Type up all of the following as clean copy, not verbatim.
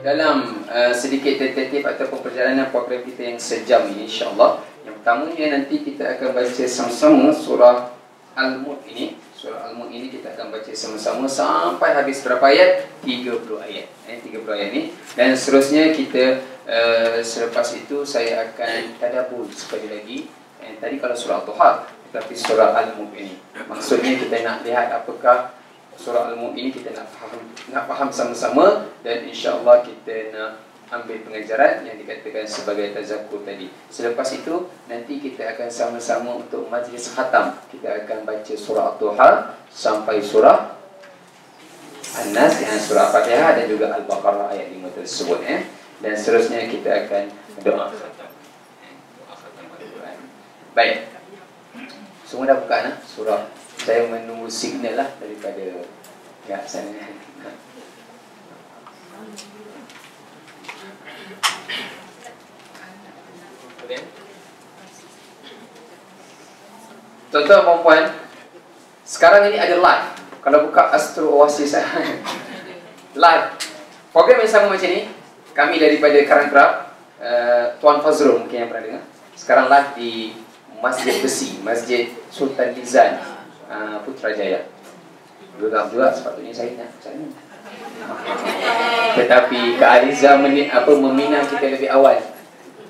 dalam sedikit tentatif ataupun perjalanan program kita yang sejam ini, insyaAllah. Yang pertamanya nanti kita akan baca sama-sama surah Al-Mulk ini. Surah Al-Mulk ini kita akan baca sama-sama sampai habis berapa ayat? 30 ayat. 30 ayat ini. Dan seterusnya kita selepas itu saya akan tadabbur sekali lagi. Tadi kalau surah Al-Duha, tetapi surah Al-Mulk ini. Maksudnya kita nak lihat apakah surah Al-Mulk ini kita nak faham sama-sama, dan insya-Allah kita nak ambil pengajaran yang dikatakan sebagai tazakkur tadi. Selepas itu nanti kita akan sama-sama untuk majlis khatam. Kita akan baca surah Al-Duha sampai surah An-Nas, yang surah Fatihah dan juga Al-Baqarah ayat 5 tersebut Dan seterusnya kita akan doa khatam. Baik. Semua dah buka surah. Saya menunggu signal lah daripada kat sana. Tuan-tuan dan puan, sekarang ini ada live. Kalau buka Astro Oasis live. Program yang sama macam ni, kami daripada Karangkrab, Tuan Fazrul mungkin yang pernah dengar. Sekarang live di Masjid Besi, Masjid Sultan Lizan, Putrajaya. Juga sepatutnya saya nak sana. Tetapi Kak Aliza meminang kita lebih awal.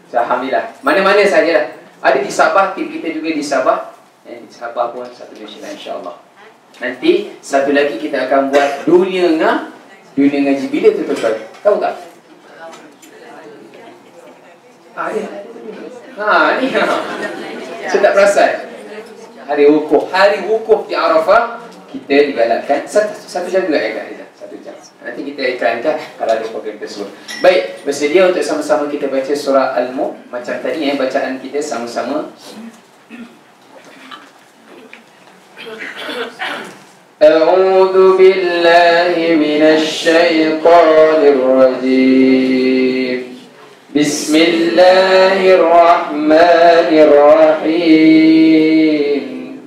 Alhamdulillah. Mana-mana sajalah. Ada di Sabah, tim kita juga di Sabah. Di Sabah pun satu nasional, insya-Allah. Nanti satu lagi kita akan buat dunia ngaji. Bila tu tuan-tuan? Tahu tak? Ni. Saya tak perasan. Hari wukuf di Arafah kita digalakkan satu jam juga Kak Liza. 1 jam. Nanti kita iklankan kalau ada program tersebut. Baik, bersedia untuk sama-sama kita baca surah Al-Mulk macam tadi bacaan kita sama-sama. A'udzu billahi minasy syaithanir rajim. Bismillahirrahmanirrahim.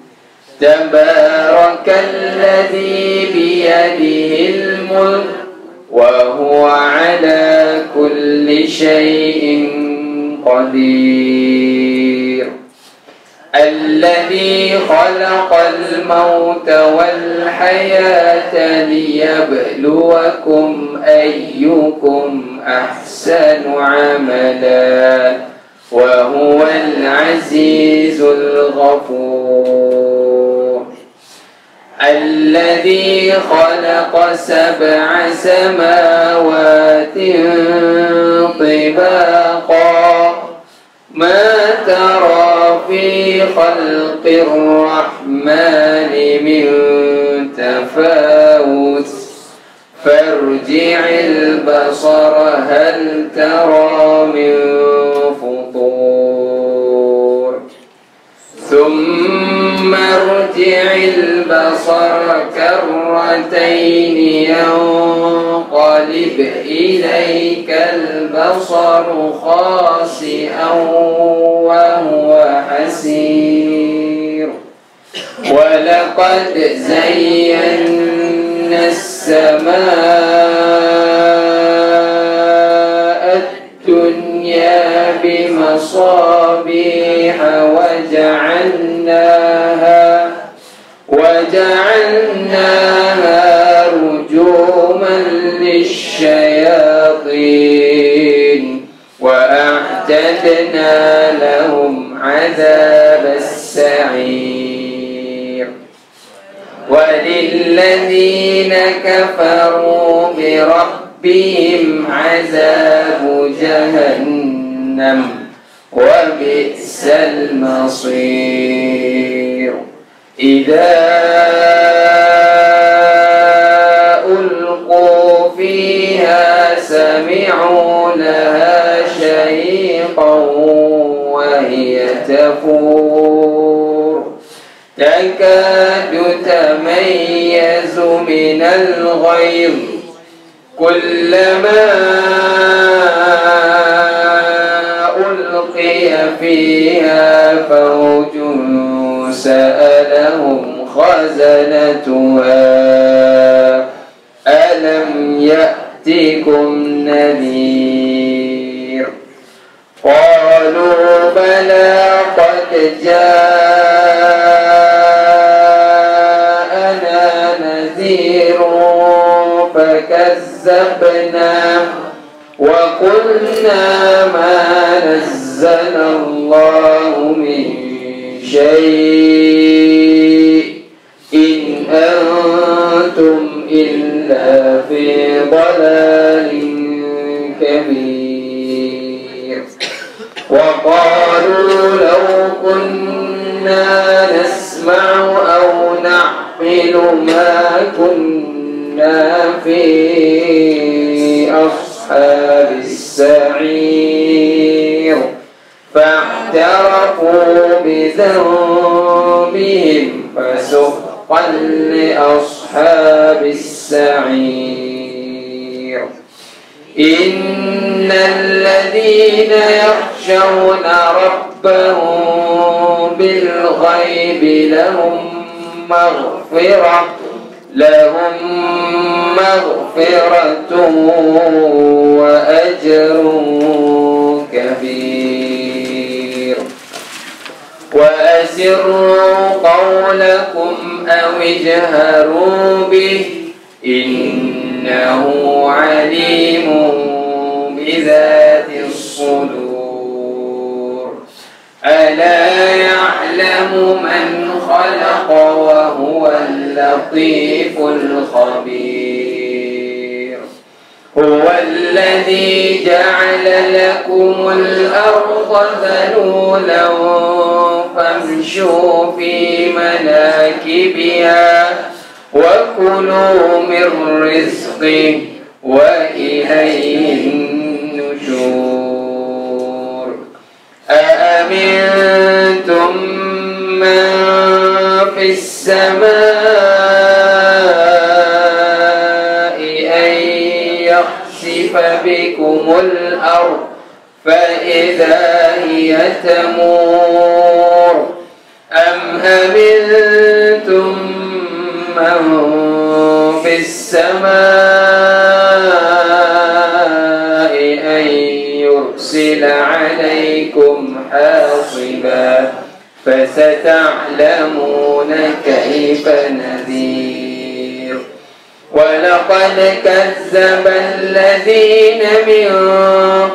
Tabarakalladzi biyadihil mulk wa huwa ala kulli syai'in qadir. Alladzi khalaqal mauta wal hayata liyabluwakum ayyukum ahsanu amala wa huwal azizul ghafur. Alladzi khalaqa sab'a samawati tibaqa ma tara fi khalqir rahmani min tafawut farji'il basara hal tara min futur thumma irji'il basara karratayn yanqalib ilaykal basaru khasi'an wa huwa hasir wa laqad zayyana as-samaa'a ad-dunya bimasabiha wa ja'alnaha rujuman lisyayatin wa a'tadna lahum 'adzabas sa'ir walilladzina kafaru bi rabbihim 'adzabu jahannam wa bi'sal masir. Idza ulqu fiha sami'u laha shahiqan wa hiya tafur takadu tamayyazu minal ghayz kullama ulqiya fiha fawjun sa'alahum khazanatuha alam يأتكم نذير قالوا بلى قد جاءنا نذير فكذبنا وقلنا ما نزل الله من شيء إن أنتم إلا في ضلال كبير وقالوا لو كنا نسمع أو نعقل ما كنا في أصحاب السعير فاعترفوا بذنبهم فسحقا لأصحاب السعير إن الذين يخشون ربهم بالغيب لهم مغفرة وأجر كبير وأسروا قولكم أو اجهروا به إنه عليم بذات الصدور ألا يعلم من خلق وهو اللطيف الخبير هو الذي جعل لكم الأرض ذلولا فامشوا في مناكبها وكلوا من رزقه وإليه النشور أأمنتم من في السماء أن يخسف بكم الأرض فإذا هي تمور أم أمنتم من في السماء أن يرسل عليكم حاصبا فستعلمون كيف نذير ولقد كذب الذين من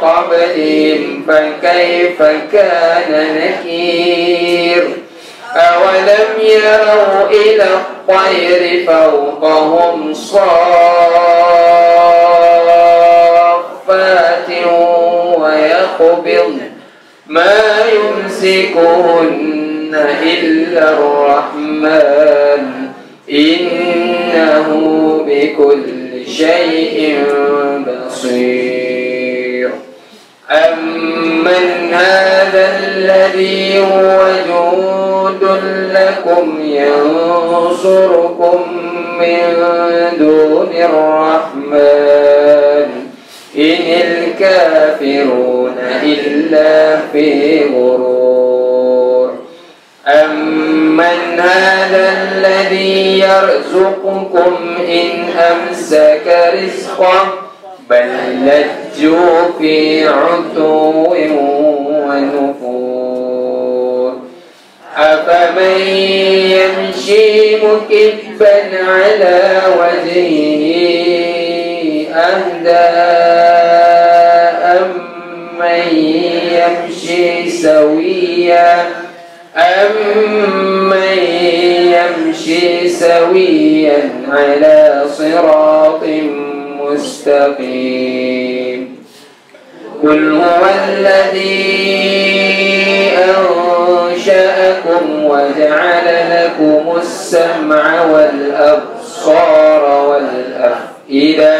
قبلهم فكيف كان نكير أولم يروا إلى الطير فوقهم صافات ويقبضن ما يمسكهن إلا الرحمن إنه بكل شيء بصير أمن هذا الذي هو جند لكم ينصركم من دون الرحمن إن الكافرون إلا في غرور أمن هذا الذي يرزقكم إن أمسك رزقه بل لجوا في عتو ونفور أفمن يمشي مكبا على وجهه أهدى أمن يمشي سويا على صراط مستقيم قل هو الذي أنشأكم وجعل لكم السمع والأبصار والأفئدة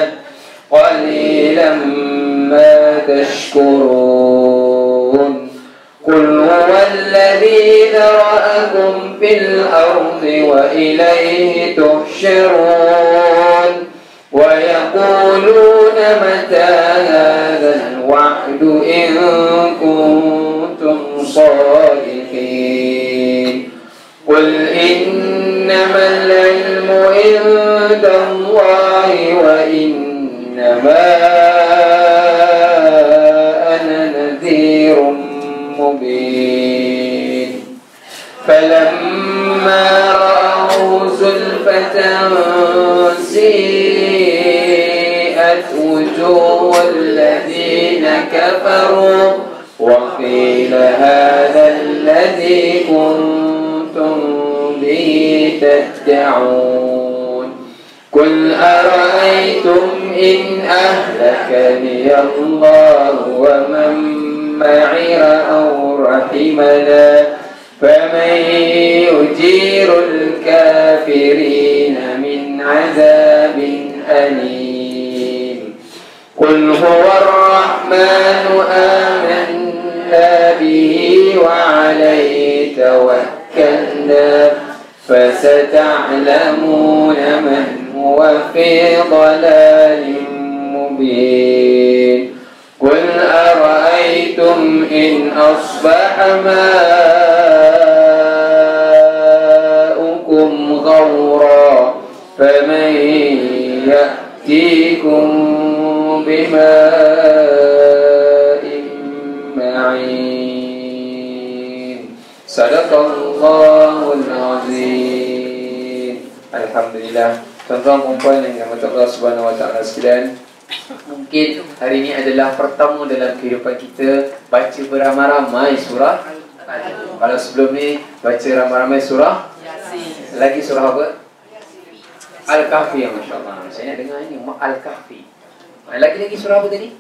قليلا ما تشكرون قل هو الذي ذرأكم في الأرض وإليه تحشرون ويقولون متى هذا الوعد إن كنتم صادقين قل إنما العلم عند الله وإن إنما أنا نذير مبين فلما رأوا زلفة سيئت وجوه الذين كفروا وقيل هذا الذي كنتم به تدعون قل أرأيتم إن أهلكني الله ومن معي أو رحمنا فمن يجير الكافرين من عذاب أليم قل هو الرحمن آمنا به وعليه توكلنا فستعلمون من هو في ضلال مبين قل أرأيتم إن أصبح ماؤكم غورا فمن يأتيكم بماء معين صدق الله العظيم. Alhamdulillah. Tuan-tuan dan puan yang dirahmati Allah Subhanahu wa taala sekalian, mungkin hari ini adalah pertama dalam kehidupan kita baca beramai-ramai surah. Kalau sebelum ni baca ramai-ramai surah Yasin. Lagi surah apa? Al-Kahfi. Masya-Allah. Saya nak dengar ini Al-Kahfi. Lagi surah apa tadi?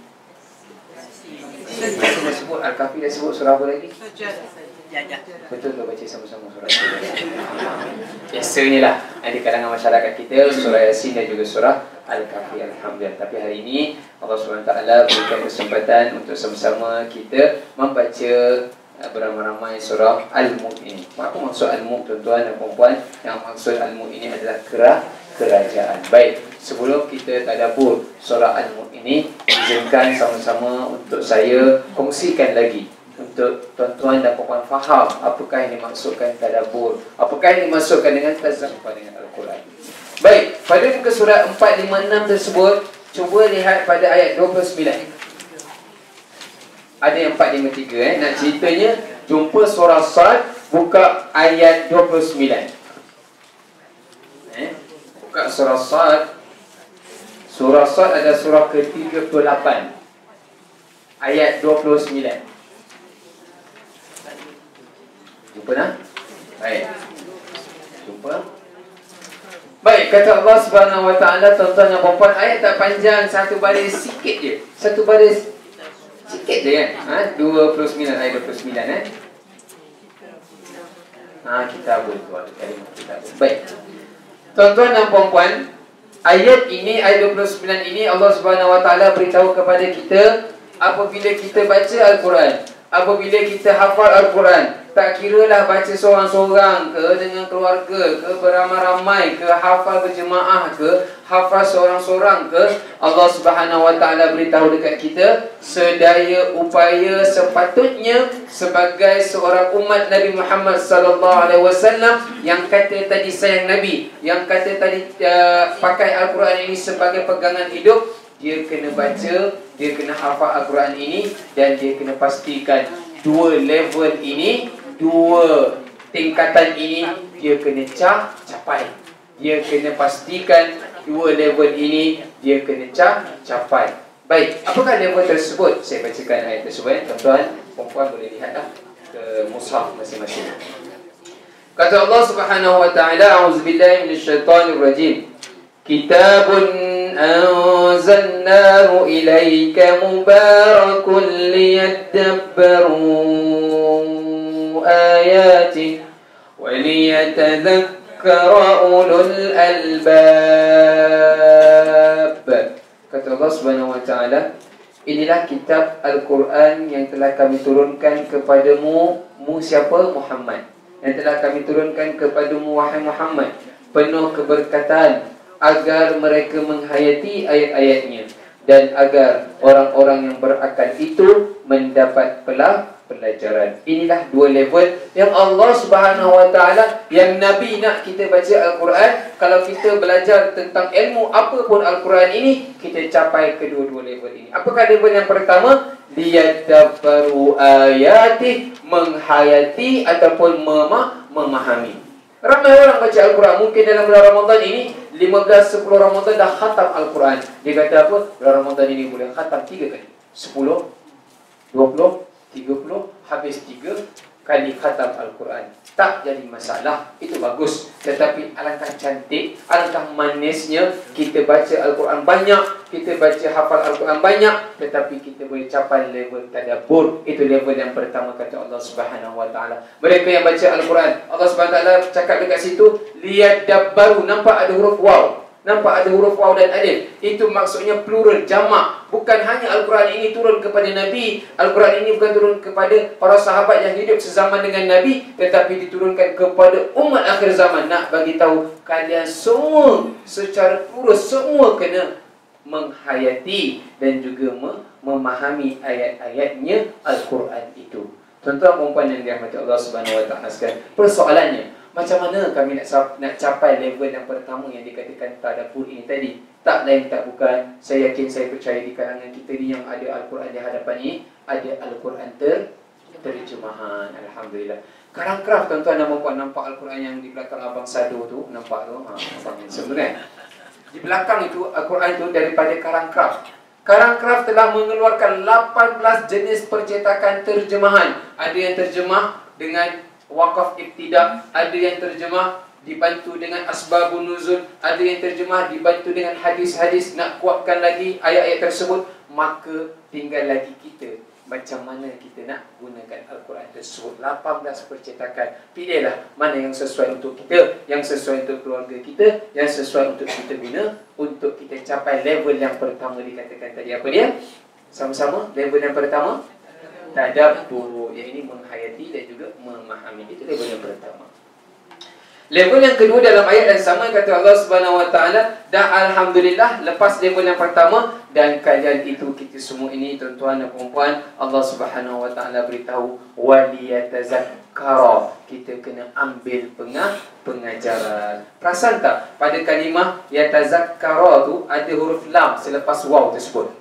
Saya sebut Al-Kahfi, dah sebut surah apa lagi? Betul ke baca sama-sama surah Yasin? Biasanya lah di kalangan masyarakat kita surah Yasin dan juga surah Al-Kahfi. Alhamdulillah. Tapi hari ini Allah SWT berikan kesempatan untuk sama-sama kita membaca beramai-ramai surah Al-Mulk ini. Apa maksud Al-Mulk, tuan-tuan dan puan-puan? Yang maksud Al-Mulk ini adalah kerajaan. Baik, sebelum kita tadabbur surah Al-Mulk ini, izinkan sama-sama untuk saya kongsikan lagi untuk tuan-tuan dan puan-puan faham apakah yang dimaksudkan tadabbur, apakah yang dimaksudkan dengan tazakkur dengan Al-Quran. Baik, pada muka surat 456 tersebut, cuba lihat pada ayat 29. Ada yang 453 nak ceritanya, jumpa surah Sad, buka ayat 29. Buka surah Sad. Surah Sad ada surah ke-38 ayat 29. Jumpa nak? Baik. Jumpa. Baik, kata Allah Subhanahu wa taala, tuan-tuan dan puan-puan, ayat tak panjang, satu baris sikit je. Satu baris sikit je kan? 29 ayat 29 kita boleh buat kalimah kita. Baik. Tuan-tuan dan puan-puan, ayat ini, ayat 29 ini Allah Subhanahu wa taala beritahu kepada kita, apabila kita baca Al-Quran, apabila kita hafal Al-Quran, tak kiralah baca seorang-seorang ke, dengan keluarga ke, beramai-ramai ke, hafal berjemaah ke, hafal seorang-seorang ke, Allah Subhanahu wa taala beritahu dekat kita, sedaya upaya sepatutnya sebagai seorang umat Nabi Muhammad sallallahu alaihi wasallam yang kata tadi sayang Nabi, yang kata tadi pakai Al-Quran ini sebagai pegangan hidup, dia kena baca, dia kena hafal Al-Quran ini, dan dia kena pastikan dua level ini, dua tingkatan ini dia kena capai. Dia kena pastikan dua level ini dia kena capai. Baik, apakah level tersebut? Saya bacakan ayat tersebut. Tuan-tuan, puan-puan boleh lihatlah ke mushaf masing-masing. Kata Allah Subhanahu wa taala, a'udzubillahi minasyaitonir rajim. Kitabun anzalnahu ilaika mubarakun liyadabbaru ayatih wa liyatadhakkara ulul albab. Kata Allah Subhanahu wa taala, inilah kitab Al-Quran yang telah kami turunkan kepadamu, siapa? Muhammad. Yang telah kami turunkan kepadamu, wahai Muhammad, penuh keberkatan, agar mereka menghayati ayat-ayatnya, dan agar orang-orang yang berakal itu mendapat pelajaran. Inilah dua level yang Allah Subhanahu Wa Taala, yang Nabi nak kita baca Al-Quran. Kalau kita belajar tentang ilmu apa pun Al-Quran ini, kita capai kedua-dua level ini. Apakah level yang pertama? Liyadabbaru ayatih, menghayati ataupun memahami. Ramai orang baca Al-Quran. Mungkin dalam bulan Ramadan ini 15-10 Ramadan dah khatam Al-Quran. Dia kata apa? Bulan Ramadan ini boleh khatam 3 kali, 10, 20, 30, habis 3 kali khatam Al-Quran. Tak jadi masalah, itu bagus. Tetapi alangkah cantik, alangkah manisnya kita baca Al-Quran banyak, kita baca hafal Al-Quran banyak, tetapi kita boleh capai level tadabbur. Itu level yang pertama kata Allah Subhanahu Wa Taala. Mereka yang baca Al-Quran, Allah Subhanahu Wa Taala cakap dekat situ, liyadabbaru. Nampak ada huruf waw, nampak ada huruf waw dan alif. Itu maksudnya plural, jamak. Bukan hanya Al-Quran ini turun kepada Nabi, Al-Quran ini bukan turun kepada para sahabat yang hidup sezaman dengan Nabi, tetapi diturunkan kepada umat akhir zaman. Nak bagi tahu kalian semua secara plural, semua kena menghayati dan juga memahami ayat-ayatnya Al-Quran itu. Tuan-tuan dan puan yang dirahmati Allah Subhanahu Wa Taala sekalian, persoalannya, macam mana kami nak capai level yang pertama yang dikatakan tadabbur ini tadi? Tak lain tak bukan, saya yakin, saya percaya di kalangan kita ni yang ada Al-Quran di hadapan ni, ada Al-Quran terjemahan. Alhamdulillah. Karang craft, tuan-tuan dan puan, nampak Al-Quran yang di belakang Abang Sado tu, nampak tu? Abang sebenarnya di belakang itu Al-Quran itu daripada Karang Craft. Karang Craft telah mengeluarkan 18 jenis percetakan terjemahan. Ada yang terjemah dengan wakaf ibtidak, ada yang terjemah dibantu dengan asbabun nuzul, ada yang terjemah dibantu dengan hadis-hadis nak kuatkan lagi ayat-ayat tersebut. Maka tinggal lagi kita, macam mana kita nak gunakan Al-Quran tersebut. 18 percetakan. Pilihlah mana yang sesuai untuk kita, yang sesuai untuk keluarga kita, yang sesuai untuk kita guna, untuk kita capai level yang pertama dikatakan tadi. Apa dia? Sama-sama, level yang pertama tadabbur, yang ini menghayati dan juga memahami. Itu level yang pertama. Level yang kedua dalam ayat yang sama kata Allah Subhanahu Wa Taala, dah alhamdulillah lepas level yang pertama, dan kalian itu, kita semua ini tuan-tuan dan puan-puan, Allah Subhanahu Wa Taala beritahu waliyatazakkara, kita kena ambil pengajaran. Perasan tak pada kalimah yatazakkara tu ada huruf lam selepas waw tersebut.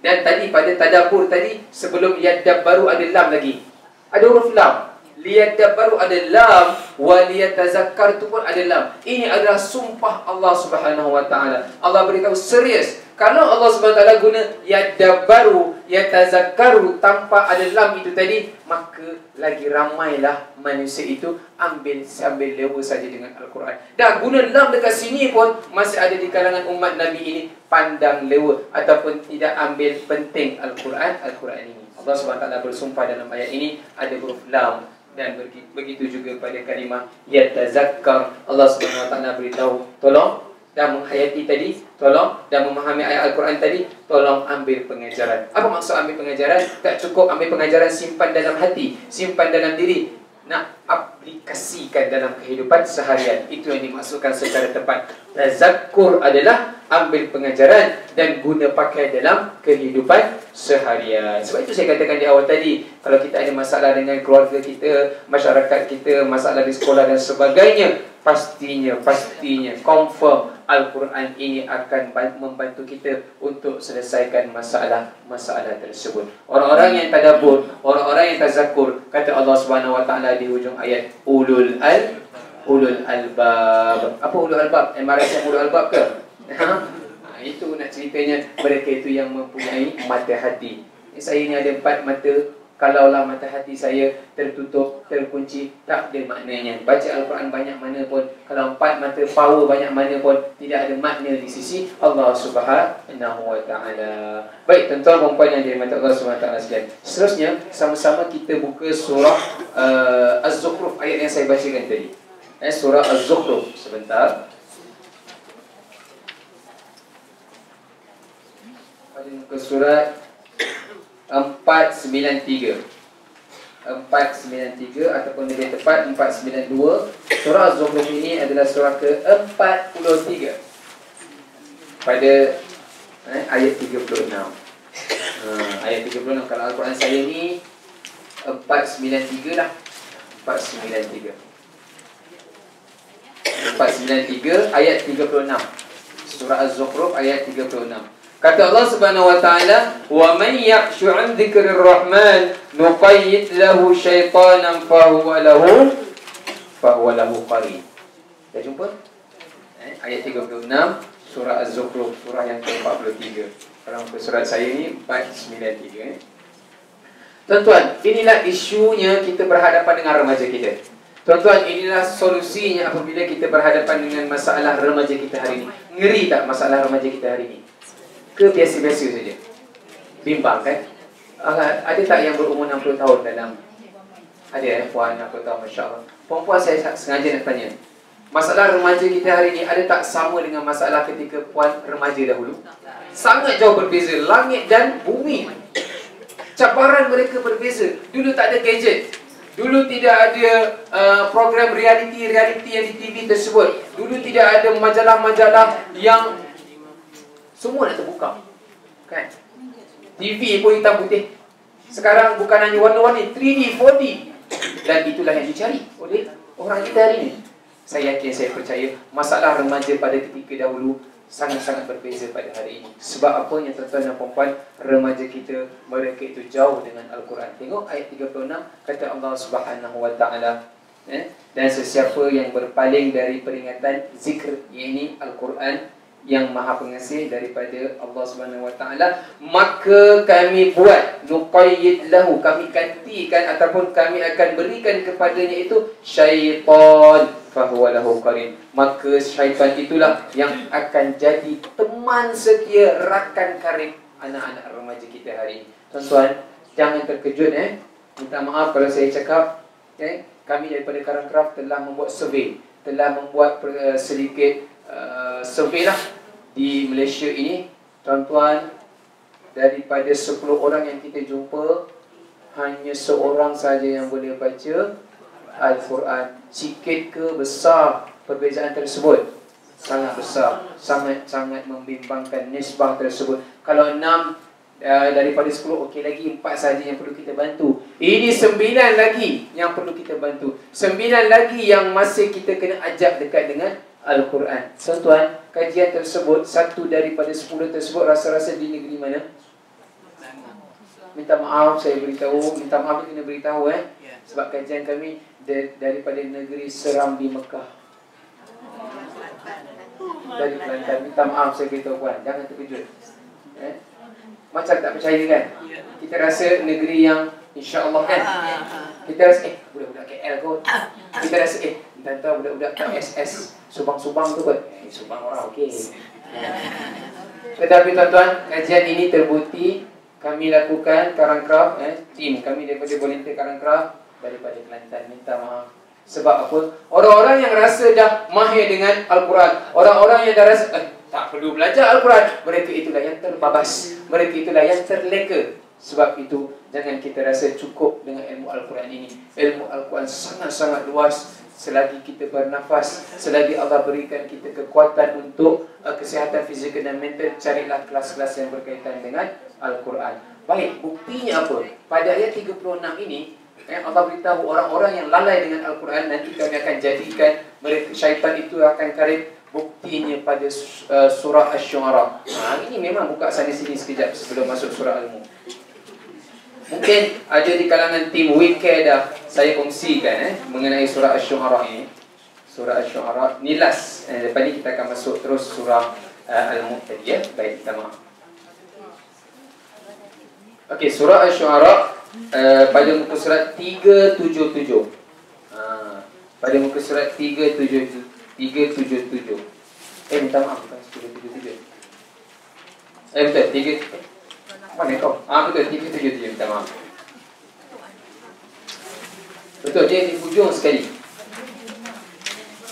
Dan tadi pada tadabbur tadi, sebelum yadabbaru ada lam lagi, ada huruf lam. Liyadabbaru ada lam, wa liyatazakkar tu pun ada lam. Ini adalah sumpah Allah Subhanahu Wa Taala. Allah beritahu serius, kalau Allah Subhanahu Wa Taala guna yadabbaru, yatazakkaru tanpa ada lam itu tadi, maka lagi ramailah manusia itu sambil lewa saja dengan Al-Quran. Dah guna lam dekat sini pun masih ada di kalangan umat Nabi ini pandang lewa ataupun tidak ambil penting Al-Quran ini. Allah Subhanahu Wa Taala bersumpah dalam ayat ini ada huruf lam. Dan begitu juga pada kalimah yatazakkar, Allah Subhanahu Wa Taala beritahu, tolong dan menghayati tadi, tolong dan memahami ayat Al-Quran tadi, tolong ambil pengajaran. Apa maksud ambil pengajaran? Tak cukup ambil pengajaran simpan dalam hati, simpan dalam diri, nak aplikasikan dalam kehidupan seharian. Itu yang dimaksudkan secara tepat. Tazakkur adalah ambil pengajaran dan guna pakai dalam kehidupan seharian. Sebab itu saya katakan di awal tadi, kalau kita ada masalah dengan keluarga kita, masyarakat kita, masalah di sekolah dan sebagainya, pastinya confirm Al-Quran ini akan membantu kita untuk selesaikan masalah tersebut. Orang-orang yang tadabbur, orang-orang yang tazakkur, kata Allah Subhanahu Wa Taala di hujung ayat, ulul albab. Apa ulul albab? MRS yang ulul albab ke? Itu nak ceritanya, mereka itu yang mempunyai mata hati. Saya ni ada 4 mata. Kalaulah mata hati saya tertutup, terkunci, tak ada maknanya. Baca Al-Quran banyak mana pun, kalau 4 mata power banyak mana pun, tidak ada makna di sisi Allah Subhanahu Wa Taala. Baik, tuan-tuan dan puan yang dirahmati Allah Subhanahu Wa Taala sekalian. Seterusnya, sama-sama kita buka surah Az-Zukhruf, ayat yang saya bacakan tadi. Surah Az-Zukhruf. Sebentar. Pada muka surat 493 ataupun lebih tepat 492. Surah Az-Zukhruf ini adalah surah ke-43 pada ayat 36. Ayat 36. Kalau Al-Quran saya ni 493 lah. 493 ayat 36. Surah Az-Zukhruf ayat 36. Kata Allah Subhanahu wa taala, "Wa man yakhshu 'an dzikrir rahman nuqayyid lahu syaitanan fahuwa lahu qarin." Dah jumpa? Ayat 36 surah Az-Zukhruf, surah yang ke-43. Kalau muka surat saya ni 493. Tuan-tuan, inilah isunya kita berhadapan dengan remaja kita. Tuan-tuan, inilah solusinya apabila kita berhadapan dengan masalah remaja kita hari ini. Ngeri tak masalah remaja kita hari ini? Ke biasa-biasa saja? Bimbang kan? Ada tak yang berumur 60 tahun dalam? Ada puan 60 tahun, Masya Allah. Perempuan saya sengaja nak tanya, masalah remaja kita hari ini ada tak sama dengan masalah ketika puan remaja dahulu? Sangat jauh berbeza, langit dan bumi. Cabaran mereka berbeza. Dulu tak ada gadget. Dulu tidak ada program reality yang di TV tersebut. Dulu tidak ada majalah-majalah yang semua nak terbuka, kan? TV pun hitam putih. Sekarang bukan hanya warna-warni, 3D, 4D. Dan itulah yang dicari oleh orang kita hari ini. Saya yakin, saya percaya masalah remaja pada ketika dahulu sangat-sangat berbeza pada hari ini. Sebab apa yang tuan-tuan dan puan-puan, remaja kita, mereka itu jauh dengan Al-Quran. Tengok ayat 36, kata Allah Subhanahu wa taala, dan sesiapa yang berpaling dari peringatan zikr, yakni Al-Quran yang Maha Pengasih daripada Allah Subhanahu wa taala, maka kami buat nuqayyid lahu, kami gantikan ataupun kami akan berikan kepadanya itu syaitan fahuwa lahu qarin. Maka syaitan itulah yang akan jadi teman setia, rakan karib anak-anak remaja kita hari ini. Tuan-tuan, jangan terkejut minta maaf kalau saya cakap, kami daripada Karangkraf telah membuat survey, telah membuat sedikit survey lah di Malaysia ini. Tuan-tuan, daripada 10 orang yang kita jumpa, hanya seorang saja yang boleh baca Al-Quran. Sikit ke besar perbezaan tersebut? Sangat besar. Sangat membimbangkan nisbah tersebut. Kalau 6 daripada 10, okey, lagi 4 saja yang perlu kita bantu. Ini 9 lagi yang perlu kita bantu. 9 lagi yang masih kita kena ajak dekat dengan Al-Quran. Tuan-tuan, kajian tersebut, 1 daripada 10 tersebut rasa-rasa di negeri mana? Minta maaf saya beritahu, minta maaf kena beritahu sebab kajian kami daripada negeri Serambi Mekah. Dari Kelantan. Minta maaf saya beritahu puan, jangan terkejut. Macam tak percaya kan? Kita rasa negeri yang insya-Allah kan? Kita rasa budak-budak KL kot. Kita rasa entah budak-budak KSS Subang-Subang tu kot. Subang orang okey. Tetapi tuan-tuan, kajian ini terbukti kami lakukan Karangkraf, tim kami daripada volunteer Karangkraf daripada Kelantan. Minta maaf. Sebab apa? Orang-orang yang rasa dah mahir dengan Al-Quran, orang-orang yang dah rasa tak perlu belajar Al-Quran, mereka itulah yang terbabas, mereka itulah yang terleka. Sebab itu, jangan kita rasa cukup dengan ilmu Al-Quran ini. Ilmu Al-Quran sangat-sangat luas. Selagi kita bernafas, selagi Allah berikan kita kekuatan untuk kesihatan fizikal dan mental, carilah kelas-kelas yang berkaitan dengan Al-Quran. Baik, buktinya apa? Pada ayat 36 ini, Allah beritahu orang-orang yang lalai dengan Al-Quran, nanti kami akan jadikan mereka, syaitan itu akan karib. Buktinya pada surah Asy-Syu'ara. Ini memang buka sana-sini sekejap sebelum masuk surah Al-Mulk. Mungkin ada di kalangan tim WeCare dah saya kongsikan mengenai surah Asy-Syu'ara ini. Surah Asy-Syu'ara ni last. Lepas ni kita akan masuk terus surah Al-Mulk tadi Baik, kita maaf. Okey, surah Asy-Syu'ara pada muka surat 377. Pada muka surat 377. Minta maaf, bukan 377. Betul, 3. Mana kau? Betul, 377, minta maaf. Betul, dia di hujung sekali.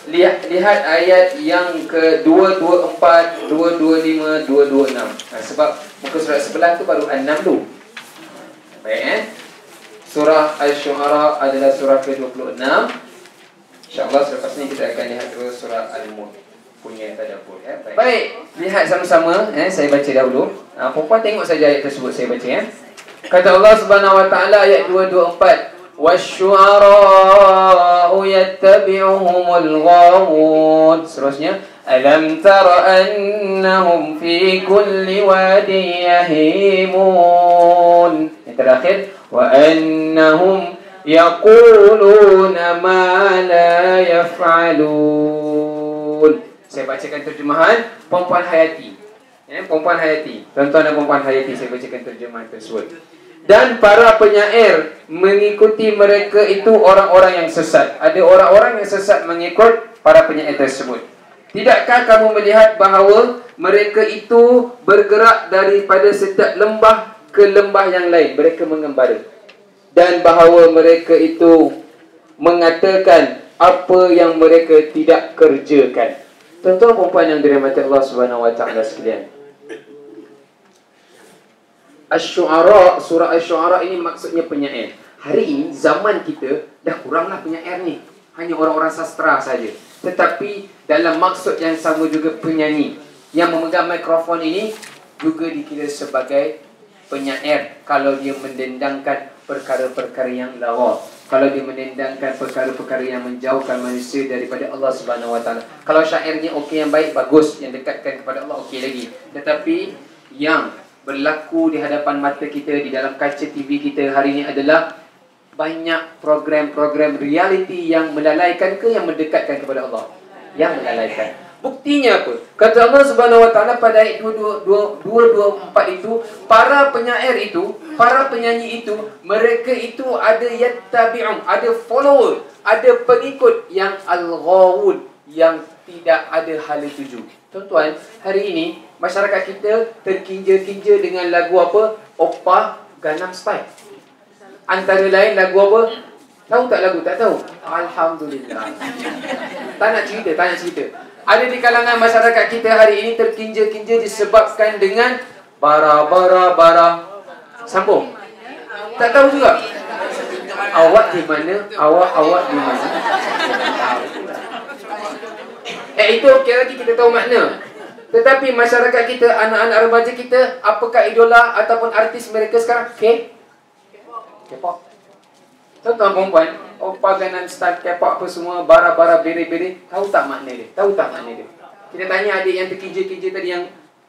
Lihat ayat yang ke 224, 225, 226. Sebab muka surat sebelah tu baru 6 tu. Baik, Surah Asy-Syu'ara adalah surah ke-26. InsyaAllah selepas ni kita akan lihat terus surah Al-Mulk punya tadabbur. Baik, lihat sama-sama. Saya baca dahulu. Perempuan tengok saja ayat tersebut saya baca. Kata Allah Subhanahu wa taala ayat 224, wasyu'ara'u yattabi'uhumul ghawun. Seterusnya, alam tara annahum fi kulli wadin yahimun. Yang terakhir, wa annahum yaquluna ma la yaf'alun. Saya bacakan terjemahan Perempuan Hayati. Perempuan Hayati. Tuan-tuan dan Perempuan Hayati, saya bacakan terjemahan tersebut. Dan para penyair mengikuti mereka itu orang-orang yang sesat. Ada orang-orang yang sesat mengikut para penyair tersebut. Tidakkah kamu melihat bahawa mereka itu bergerak daripada setiap lembah ke lembah yang lain? Mereka mengembara. Dan bahawa mereka itu mengatakan apa yang mereka tidak kerjakan. Tuan-tuan perempuan yang dirahmati Allah Subhanahu wa taala sekalian. Asy-Syu'ara, surah Asy-Syu'ara ini maksudnya penyair. Hari ini zaman kita dah kuranglah penyair ni. Hanya orang-orang sastra saja. Tetapi dalam maksud yang sama juga penyanyi yang memegang mikrofon ini juga dikira sebagai penyair kalau dia mendendangkan perkara-perkara yang lawa. Kalau dia mendendangkan perkara-perkara yang menjauhkan manusia daripada Allah Subhanahu wa taala. Kalau syairnya okey, yang baik, bagus, yang dekatkan kepada Allah, okey lagi. Tetapi yang berlaku di hadapan mata kita, di dalam kaca TV kita hari ini adalah banyak program-program reality yang melalaikan ke yang mendekatkan kepada Allah? Yang melalaikan. Buktinya apa? Kata Allah Subhanahu wa taala pada ayat 224 itu, para penyair itu, para penyanyi itu, mereka itu ada yattabi'un, ada follower, ada pengikut yang al-ghawun, yang tidak ada hala tuju. Tuan-tuan, hari ini masyarakat kita terkinja-kinja dengan lagu apa? Oppa Gangnam Style. Antara lain lagu apa? Tahu tak lagu? Tak tahu? Alhamdulillah. Tak nak cerita. Ada di kalangan masyarakat kita hari ini terkinja-kinja disebabkan dengan bara. Sambung. Tak tahu juga. Awak di mana? Awak di mana? Itu okey lagi, kita tahu makna. Tetapi masyarakat kita, anak-anak remaja kita, apakah idola ataupun artis mereka sekarang? K-pop. Tuan-tuan perempuan, Oppa Gangnam Style, K-pop apa semua, bara-bara, beri-beri, tahu tak makna dia? Kita tanya adik yang terkija-kija tadi,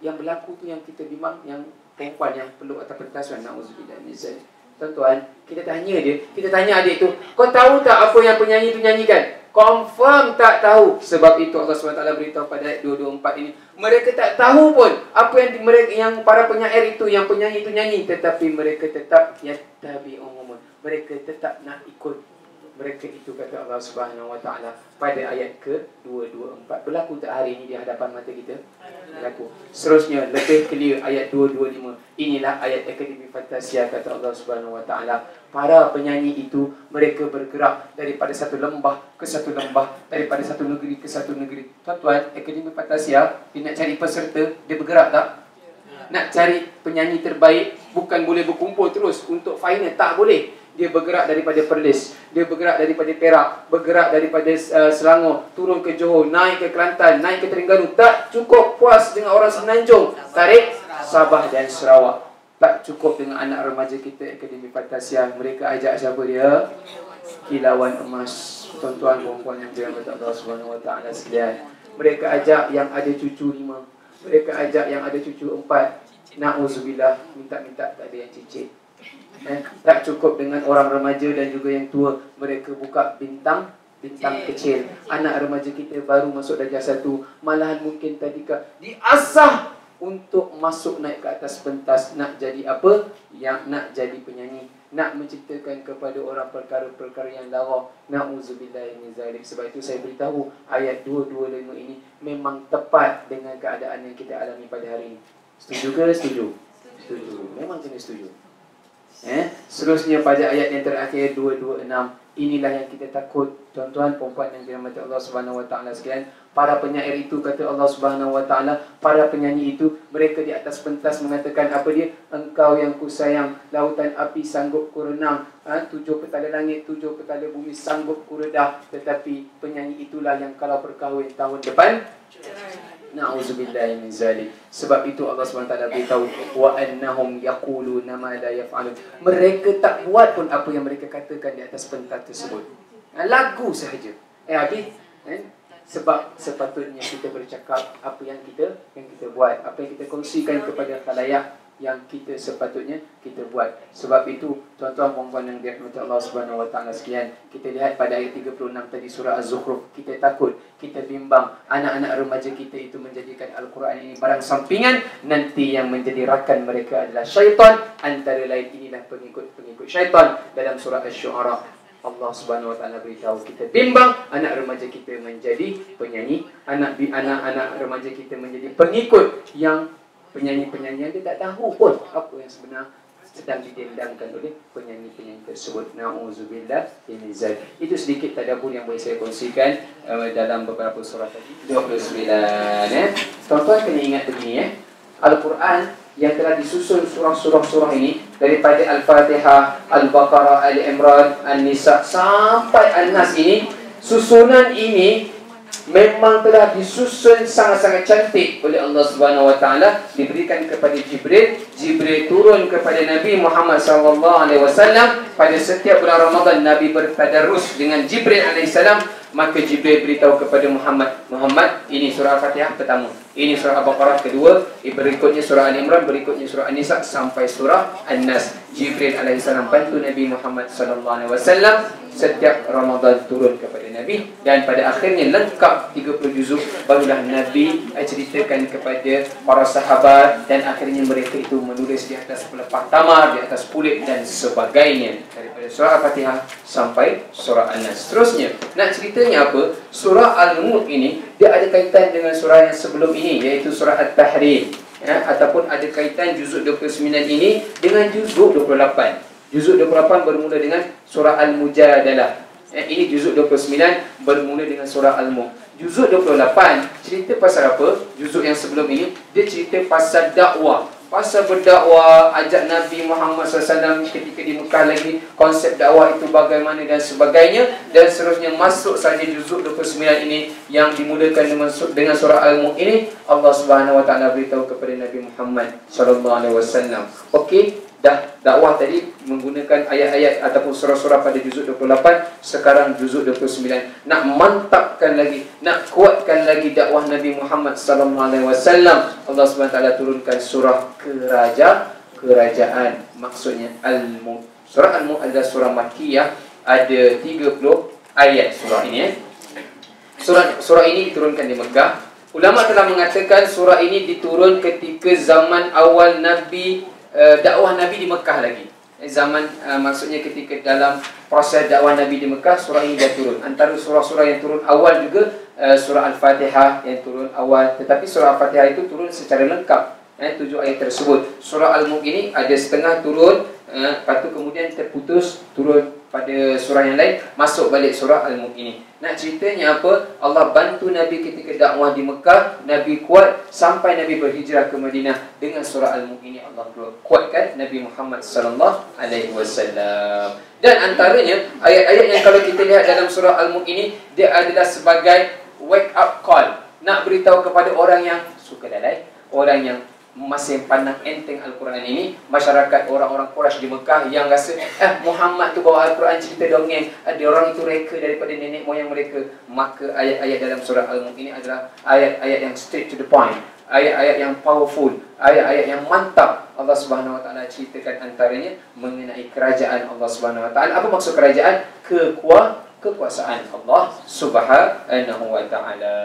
yang berlaku tu, yang kita bimbang, yang perempuan yang peluk atau pentasuan, na'udzubillah min zalik. Tuan-tuan, kita tanya adik tu, kau tahu tak apa yang penyanyi tu nyanyikan? Confirm tak tahu. Sebab itu Allah SWT beritahu pada ayat 224 ini, mereka tak tahu pun apa yang mereka, yang para penyair itu, yang penyanyi itu nyanyi, tetapi mereka tetap yattabi'un, mereka tetap nak ikut mereka itu, kata Allah Subhanahu wa taala pada ayat ke-224. Berlaku tak hari ini di hadapan mata kita? Berlaku. Seterusnya lebih clear ayat 225. Inilah ayat Akademi Fantasia, kata Allah Subhanahu wa taala. Para penyanyi itu mereka bergerak daripada satu lembah ke satu lembah, daripada satu negeri ke satu negeri. Tuan-tuan, Akademi Fantasia, dia nak cari peserta, dia bergerak tak? Nak cari penyanyi terbaik, bukan boleh berkumpul terus untuk final, tak boleh. Dia bergerak daripada Perlis, dia bergerak daripada Perak, bergerak daripada Selangor, turun ke Johor, naik ke Kelantan, naik ke Terengganu. Tak cukup puas dengan orang Semenanjung, tarik Sabah dan Sarawak. Tak cukup dengan anak remaja kita Akademi Fantasia, mereka ajak siapa dia? Kilauan Emas. Tuan-tuan perempuan yang dirahmati Allah Subhanahu wa taala sekalian, mereka ajak yang ada cucu 5, mereka ajak yang ada cucu 4. Na'udzubillah, minta-minta tak ada yang cicit. Tak cukup dengan orang remaja dan juga yang tua, mereka buka bintang kecil. Anak remaja kita baru masuk darjah 1, malahan mungkin tadika diasah untuk masuk naik ke atas pentas. Nak jadi apa? Yang nak jadi penyanyi, nak menceritakan kepada orang perkara-perkara yang lawa. Na'udzubillah min zalik. Sebab itu saya beritahu ayat 225 ini memang tepat dengan keadaan yang kita alami pada hari ini. Setuju ke? Setuju. Memang kena setuju. Seterusnya pada ayat yang terakhir 226, inilah yang kita takut. Tuan-tuan perempuan yang dirahmati Allah Subhanahu wa taala sekalian, para penyair itu, kata Allah Subhanahu wa taala, para penyanyi itu, mereka di atas pentas mengatakan apa dia? Engkau yang ku sayang, lautan api sanggup ku renang, 7 petala langit, 7 petala bumi sanggup ku redah. Tetapi penyanyi itulah yang kalau berkahwin tahun depan Na'udzubillahi min zalik. Sebab itu Allah SWT beritahu wa annahum yaquluna ma la yaf'alun. Mereka tak buat pun apa yang mereka katakan di atas pentas tersebut. Lagu sahaja. Habis sebab sepatutnya kita bercakap apa yang kita buat, apa yang kita kongsikan kepada khalayak yang kita sepatutnya kita buat. Sebab itu tuan-tuan puan-puan yang dirahmati Allah Subhanahu wa taala sekalian, kita lihat pada ayat 36 tadi surah Az-Zukhruf, kita takut, kita bimbang anak-anak remaja kita itu menjadikan Al-Quran ini barang sampingan, nanti yang menjadi rakan mereka adalah syaitan. Antara lain inilah pengikut-pengikut syaitan. Dalam surah Asy-Syu'ara Allah Subhanahu wa taala beritahu kita bimbang anak remaja kita menjadi penyanyi, anak-anak remaja kita menjadi pengikut yang penyanyi-penyanyi yang dia tak tahu pun apa yang sebenar sedang didendangkan oleh penyanyi-penyanyi tersebut. Na'udzubillah min zalik. Itu sedikit tadabbur yang boleh saya kongsikan dalam beberapa surah tadi. 29 Tuan-tuan kena ingat begini Al-Quran yang telah disusun surah-surah ini daripada Al-Fatihah, Al-Baqarah, Al-Imran, An-Nisa sampai An-Nas ini, susunan ini memang telah disusun sangat-sangat cantik oleh Allah Subhanahu wa taala, diberikan kepada Jibril. Jibril turun kepada Nabi Muhammad SAW pada setiap bulan Ramadan. Nabi bertadarus dengan Jibril alaihissalam. Maka Jibril beritahu kepada Muhammad, ini surah Al-Fatihah pertama, ini surah Al-Baqarah kedua, berikutnya surah Al-Imran, berikutnya surah An-Nisa sampai surah An-Nas. Jibril alaihissalam bantu Nabi Muhammad SAW setiap Ramadan turun kepada Nabi, dan pada akhirnya lengkap 30 juzuk. Barulah Nabi ceritakan kepada para sahabat, dan akhirnya mereka itu menulis di atas pelepah tamar, di atas kulit dan sebagainya, daripada surah Al-Fatihah sampai surah An-Nas. Seterusnya, nak ceritanya apa? Surah Al-Mulk ini dia ada kaitan dengan surah yang sebelum ini, iaitu surah At-Tahrim, ataupun ada kaitan juzuk 29 ini dengan juzuk 28. Juzuk 28 bermula dengan surah Al-Mujadalah. Ini juzuk 29 bermula dengan surah Al-Mulk. Juzuk 28 cerita pasal apa? Juzuk yang sebelum ini dia cerita pasal dakwah, pasal berdakwah, ajak Nabi Muhammad SAW ketika di Mekah lagi, konsep dakwah itu bagaimana dan sebagainya. Dan seterusnya masuk saja juzuk 29 ini yang dimulakan dengan surah Al-Mulk ini. Allah Subhanahu wa taala beritahu kepada Nabi Muhammad SAW, okey, dah dakwah tadi menggunakan ayat-ayat ataupun surah-surah pada juzuk 28, sekarang juzuk 29 nak mantapkan lagi, nak kuatkan lagi dakwah Nabi Muhammad SAW. Allah SWT turunkan surah kerajaan, maksudnya Al-Mulk. Surah Al-Mulk adalah surah Makkiyah, ada 30 ayat surah ini. Surah ini diturunkan di Mekah. Ulama telah mengatakan surah ini diturun ketika zaman awal Nabi, dakwah Nabi di Mekah lagi. Zaman maksudnya ketika dalam proses dakwah Nabi di Mekah, surah ini dah turun. Antara surah-surah yang turun awal juga surah Al-Fatihah yang turun awal. Tetapi surah Al-Fatihah itu turun secara lengkap, 7 ayat tersebut. Surah Al-Mulk ini ada setengah turun, lepas tu kemudian terputus, turun pada surah yang lain, masuk balik surah Al-Mulk ini. Nak ceritanya apa? Allah bantu Nabi ketika dakwah di Mekah, Nabi kuat sampai Nabi berhijrah ke Madinah. Dengan surah Al-Mulk ini Allah kuatkan Nabi Muhammad SAW. Dan antaranya ayat-ayat yang kalau kita lihat dalam surah Al-Mulk ini, dia adalah sebagai wake up call, nak beritahu kepada orang yang suka lalai, orang yang masih pandang enteng Al-Quran ini, masyarakat orang-orang Quraisy di Mekah yang rasa Muhammad tu bawa Al-Quran cerita dongeng, dia orang itu reka daripada nenek moyang mereka. Maka ayat-ayat dalam surah Al-Mulk ini adalah ayat-ayat yang straight to the point, ayat-ayat yang powerful, ayat-ayat yang mantap. Allah Subhanahu wa taala ceritakan antaranya mengenai kerajaan Allah Subhanahu wa taala. Apa maksud kerajaan? Kekuasaan Allah Subhanahu wa taala.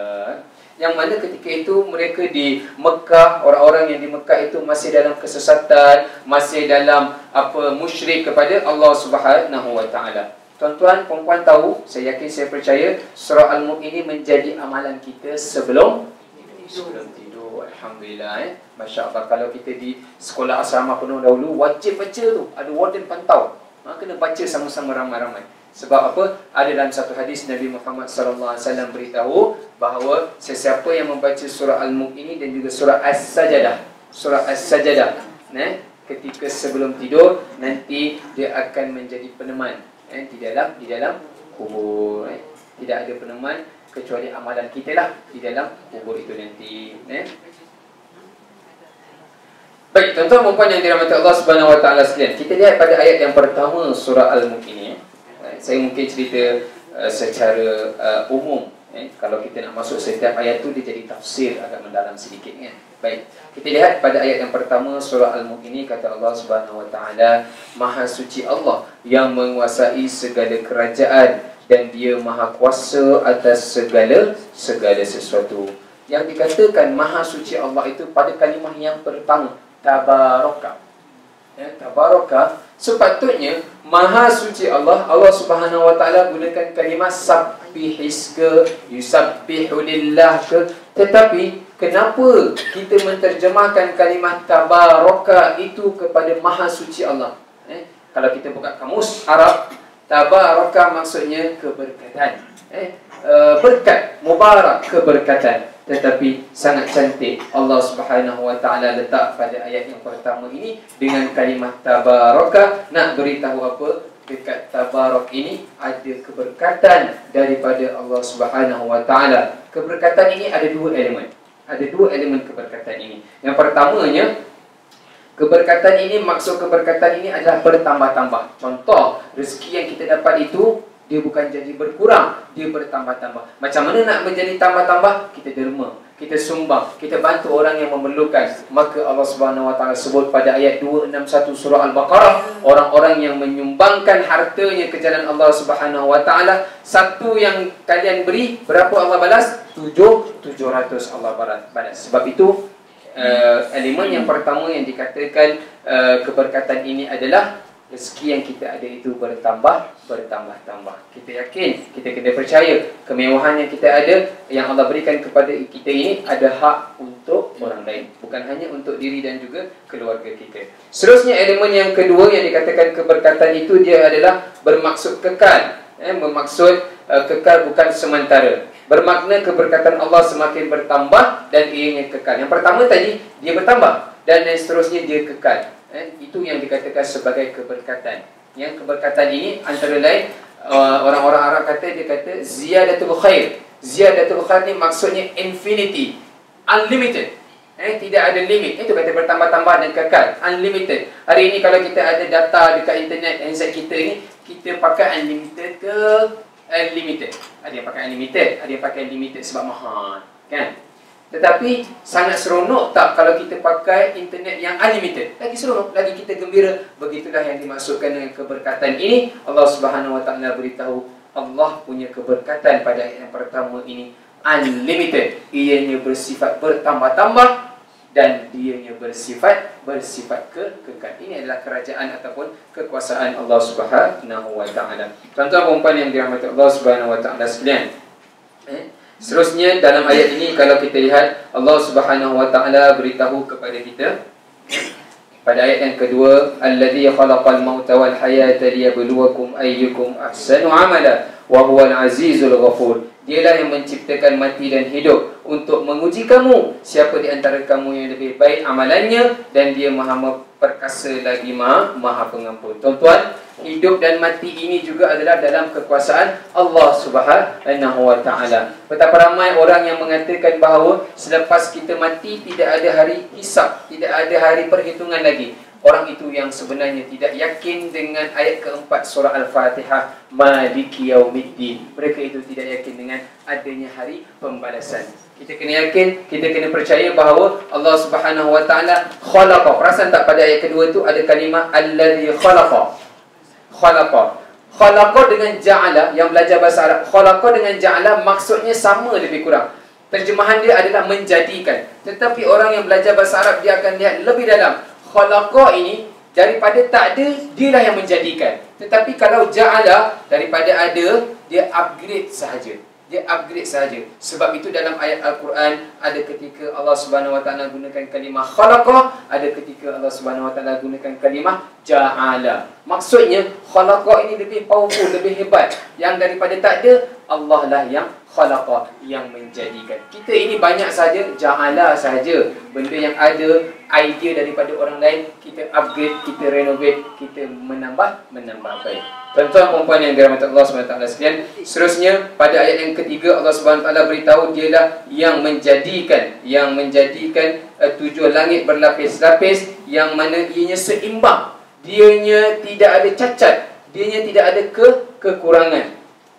Yang mana ketika itu mereka di Mekah, orang-orang yang di Mekah itu masih dalam kesesatan, masih dalam musyrik kepada Allah Subhanahu wa taala. Tuan-tuan, puan-puan tahu, saya yakin, saya percaya surah Al-Mulk ini menjadi amalan kita sebelum tidur. Alhamdulillah, Masya-Allah. Kalau kita di sekolah asrama penuh dahulu, wajib baca tu, ada warden pantau. Kena baca sama-sama ramai-ramai. Sebab apa? Ada dalam satu hadis Nabi Muhammad SAW beritahu bahawa sesiapa yang membaca surah Al-Mulk ini dan juga surah As-Sajadah, ketika sebelum tidur, nanti dia akan menjadi peneman di dalam kubur. Tidak ada peneman kecuali amalan kita lah di dalam kubur itu nanti. Baik, tuan-tuan dan puan yang dirahmati Allah Subhanahu Wa Taala sekalian, kita lihat pada ayat yang pertama surah Al-Mulk ini. Saya mungkin cerita secara umum. Kalau kita nak masuk setiap ayat tu dia jadi tafsir agak mendalam sedikit kan. Baik, kita lihat pada ayat yang pertama surah Al-Mulk ini, kata Allah Subhanahu Wa Taala, Maha suci Allah yang menguasai segala kerajaan dan Dia Maha kuasa atas segala sesuatu. Yang dikatakan Maha suci Allah itu pada kalimah yang pertama, tabaraka. Tabaraka, sepatutnya Maha suci Allah, Allah Subhanahu Wa Taala gunakan kalimah sabbihis ke, yusabbihu lillah ke, tetapi kenapa kita menterjemahkan kalimah tabaraka itu kepada Maha suci Allah? Kalau kita buka kamus Arab, tabaraka maksudnya keberkatan. Berkat, mubarak, keberkatan. Tetapi sangat cantik Allah Subhanahu Wa Taala letak pada ayat yang pertama ini dengan kalimah tabaraka, nak beritahu apa? Dekat tabarak ini ada keberkatan daripada Allah Subhanahu Wa Taala. Keberkatan ini ada dua elemen. Ada dua elemen keberkatan ini. Yang pertamanya, keberkatan ini, maksud keberkatan ini adalah bertambah-tambah. Contoh, rezeki yang kita dapat itu dia bukan jadi berkurang, dia bertambah-tambah. Macam mana nak menjadi tambah-tambah? Kita derma, kita sumbang, kita bantu orang yang memerlukan. Maka Allah Subhanahu Wa Taala sebut pada ayat 261 surah Al-Baqarah, orang-orang yang menyumbangkan hartanya ke jalan Allah Subhanahu Wa Taala, satu yang kalian beri, berapa Allah balas? 700 Allah balas. Sebab itu elemen yang pertama yang dikatakan keberkatan ini adalah rezeki yang kita ada itu bertambah-tambah. Kita yakin, kita kena percaya kemewahan yang kita ada, yang Allah berikan kepada kita ini ada hak untuk orang lain, bukan hanya untuk diri dan juga keluarga kita. Seterusnya, elemen yang kedua yang dikatakan keberkatan itu, dia adalah bermaksud kekal. Bermaksud kekal, bukan sementara. Bermakna keberkatan Allah semakin bertambah dan ianya kekal. Yang pertama tadi dia bertambah, dan yang seterusnya dia kekal. Itu yang dikatakan sebagai keberkatan. Yang keberkatan ini antara lain orang-orang Arab kata, dia kata ziyadatul khair. Ziyadatul khair ni maksudnya infinity, unlimited. Tidak ada limit. Itu kata bertambah-tambah dan kekal, unlimited. Hari ini kalau kita ada data dekat internet, handset kita ni, kita pakai unlimited ke unlimited? Ada yang pakai unlimited, ada yang pakai limited sebab mahal, kan? Tetapi sangat seronok tak kalau kita pakai internet yang unlimited? Lagi seronok, lagi kita gembira. Begitulah yang dimaksudkan dengan keberkatan ini. Allah Subhanahu Wa Taala beritahu, Allah punya keberkatan pada ayat yang pertama ini unlimited. Ianya bersifat bertambah-tambah dan dianya bersifat kekal. Ini adalah kerajaan ataupun kekuasaan Allah Subhanahu Wa Taala. Tuan-tuan dan puan yang dirahmati Allah Subhanahu Wa Taala sekalian, seterusnya dalam ayat ini kalau kita lihat, Allah Subhanahu Wa Taala beritahu kepada kita pada ayat yang kedua, allazi khalaqal mauta wal hayata liyabluwakum ayyukum ahsanu amala wa huwal azizul ghafur. Dialah yang menciptakan mati dan hidup untuk menguji kamu, siapa di antara kamu yang lebih baik amalannya, dan Dia Maha perkasa lagi Maha pengampun. Tuan-tuan, hidup dan mati ini juga adalah dalam kekuasaan Allah Subhanahu Wa Taala. Betapa ramai orang yang mengatakan bahawa selepas kita mati tidak ada hari hisab, tidak ada hari perhitungan lagi. Orang itu yang sebenarnya tidak yakin dengan ayat keempat surah Al-Fatihah, Maliki Yaumiddin. Mereka itu tidak yakin dengan adanya hari pembalasan. Kita kena yakin, kita kena percaya bahawa Allah Subhanahu Wa Taala khalaqa. Perasan tak pada ayat kedua itu ada kalimah allazi khalaqa. Khalaqa dengan ja'ala, yang belajar bahasa Arab, khalaqa dengan ja'ala maksudnya sama lebih kurang. Terjemahan dia adalah menjadikan. Tetapi orang yang belajar bahasa Arab, dia akan lihat lebih dalam. Khalaqa ini daripada tak ada, dialah yang menjadikan. Tetapi kalau ja'ala, daripada ada, dia upgrade sahaja. Dia upgrade sahaja. Sebab itu dalam ayat Al-Quran, ada ketika Allah Subhanahu Wa Taala gunakan kalimah khalaqa, ada ketika Allah Subhanahu Wa Taala gunakan kalimah ja'ala. Maksudnya khalaqa ini lebih powerful, lebih hebat. Yang daripada tak ada, Allah lah yang khalaqa, yang menjadikan. Kita ini banyak saja ja'ala saja, benda yang ada, idea daripada orang lain, kita upgrade, kita renovate, kita menambah baik. Tuan-tuan perempuan yang dirahmati Allah SWT sekalian, seterusnya pada ayat yang ketiga Allah SWT beritahu dialah yang menjadikan 7 langit berlapis-lapis, yang mana ianya seimbang, dianya tidak ada cacat, dianya tidak ada kekurangan.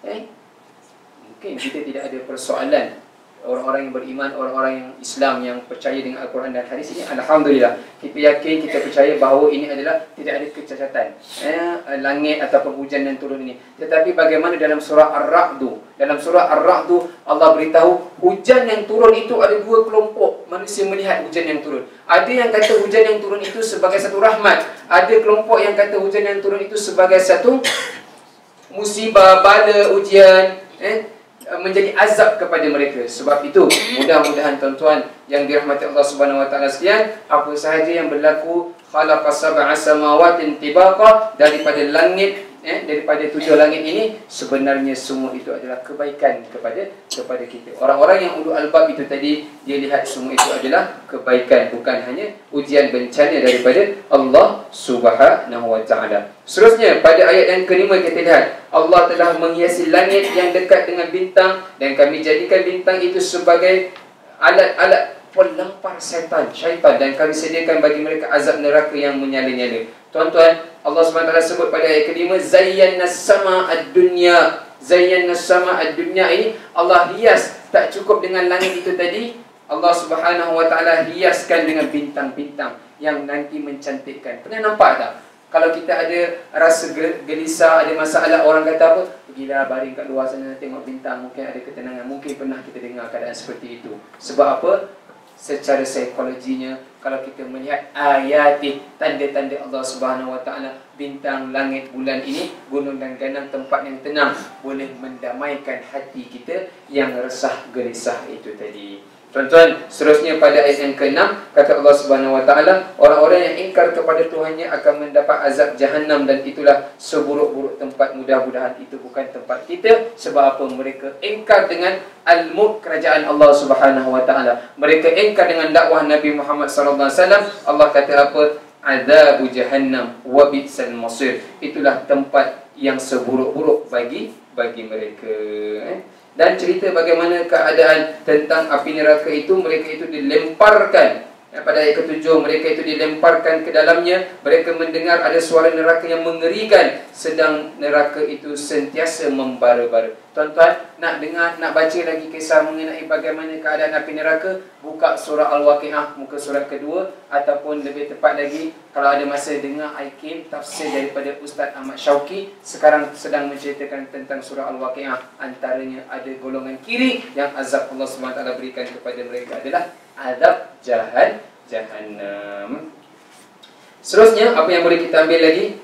Mungkin kita tidak ada persoalan. Orang-orang yang beriman, orang-orang yang Islam yang percaya dengan Al-Quran dan hadis ini, alhamdulillah, kita yakin, kita percaya bahawa ini adalah tidak ada kecacatan langit ataupun hujan yang turun ini. Tetapi bagaimana dalam surah Ar-Ra'du? Dalam surah Ar-Ra'du Allah beritahu hujan yang turun itu ada 2 kelompok manusia melihat hujan yang turun. Ada yang kata hujan yang turun itu sebagai satu rahmat, ada kelompok yang kata hujan yang turun itu sebagai satu musibah, bala, ujian, menjadi azab kepada mereka. Sebab itu mudah-mudahan tuan-tuan yang dirahmati Allah Subhanahu wa taala sekalian, apa sahaja yang berlaku, khalaqas sab'a samawatin tibaqa, daripada langit, daripada 7 langit ini, sebenarnya semua itu adalah kebaikan kepada kita. Orang-orang yang ulul albab itu tadi, dia lihat semua itu adalah kebaikan, bukan hanya ujian bencana daripada Allah Subhanahu wa taala. Seterusnya pada ayat yang kelima kita lihat Allah telah menghiasi langit yang dekat dengan bintang, dan kami jadikan bintang itu sebagai alat-alat pelempar syaitan, dan kami sediakan bagi mereka azab neraka yang menyala-nyala. Tuan-tuan, Allah SWT sebut pada ayat kelima, Zayyana sama ad-dunya. Zayyana sama ad-dunya ini Allah hias, tak cukup dengan langit itu tadi, Allah Subhanahu wa taala hiaskan dengan bintang-bintang yang nanti mencantikkan. Pernah nampak tak? Kalau kita ada rasa gelisah, ada masalah, orang kata apa? Pergilah baring kat luar sana, tengok bintang, mungkin ada ketenangan. Mungkin pernah kita dengar keadaan seperti itu. Sebab apa? Secara psikologinya, kalau kita melihat ayat, tanda-tanda Allah Subhanahu wa taala, bintang, langit, bulan ini, gunung dan ganang, tempat yang tenang, boleh mendamaikan hati kita yang resah gelisah itu tadi. Tuan-tuan, seterusnya pada ayat yang ke-6 kata Allah Subhanahu wa taala, orang-orang yang ingkar kepada Tuhannya akan mendapat azab Jahannam, dan itulah seburuk-buruk tempat. Mudah-mudahan itu bukan tempat kita. Sebab apa? Mereka ingkar dengan al-mulk, kerajaan Allah Subhanahu wa taala. Mereka ingkar dengan dakwah Nabi Muhammad sallallahu alaihi wasallam. Allah kata apa? Azabu Jahannam wa bi'sal masir. Itulah tempat yang seburuk-buruk bagi mereka. Dan cerita bagaimana keadaan tentang api neraka itu, mereka itu dilemparkan. Pada ayat ke-7, mereka itu dilemparkan ke dalamnya. Mereka mendengar ada suara neraka yang mengerikan, sedang neraka itu sentiasa membara-bara. Tuan-tuan, nak dengar, nak baca lagi kisah mengenai bagaimana keadaan api neraka, buka surah Al-Waqi'ah, muka surat kedua, ataupun lebih tepat lagi, kalau ada masa dengar IKIM, tafsir daripada Ustaz Ahmad Syauqi, sekarang sedang menceritakan tentang surah Al-Waqi'ah. Antaranya ada golongan kiri yang azab Allah SWT berikan kepada mereka adalah azab Jahannam. Seterusnya, apa yang boleh kita ambil lagi?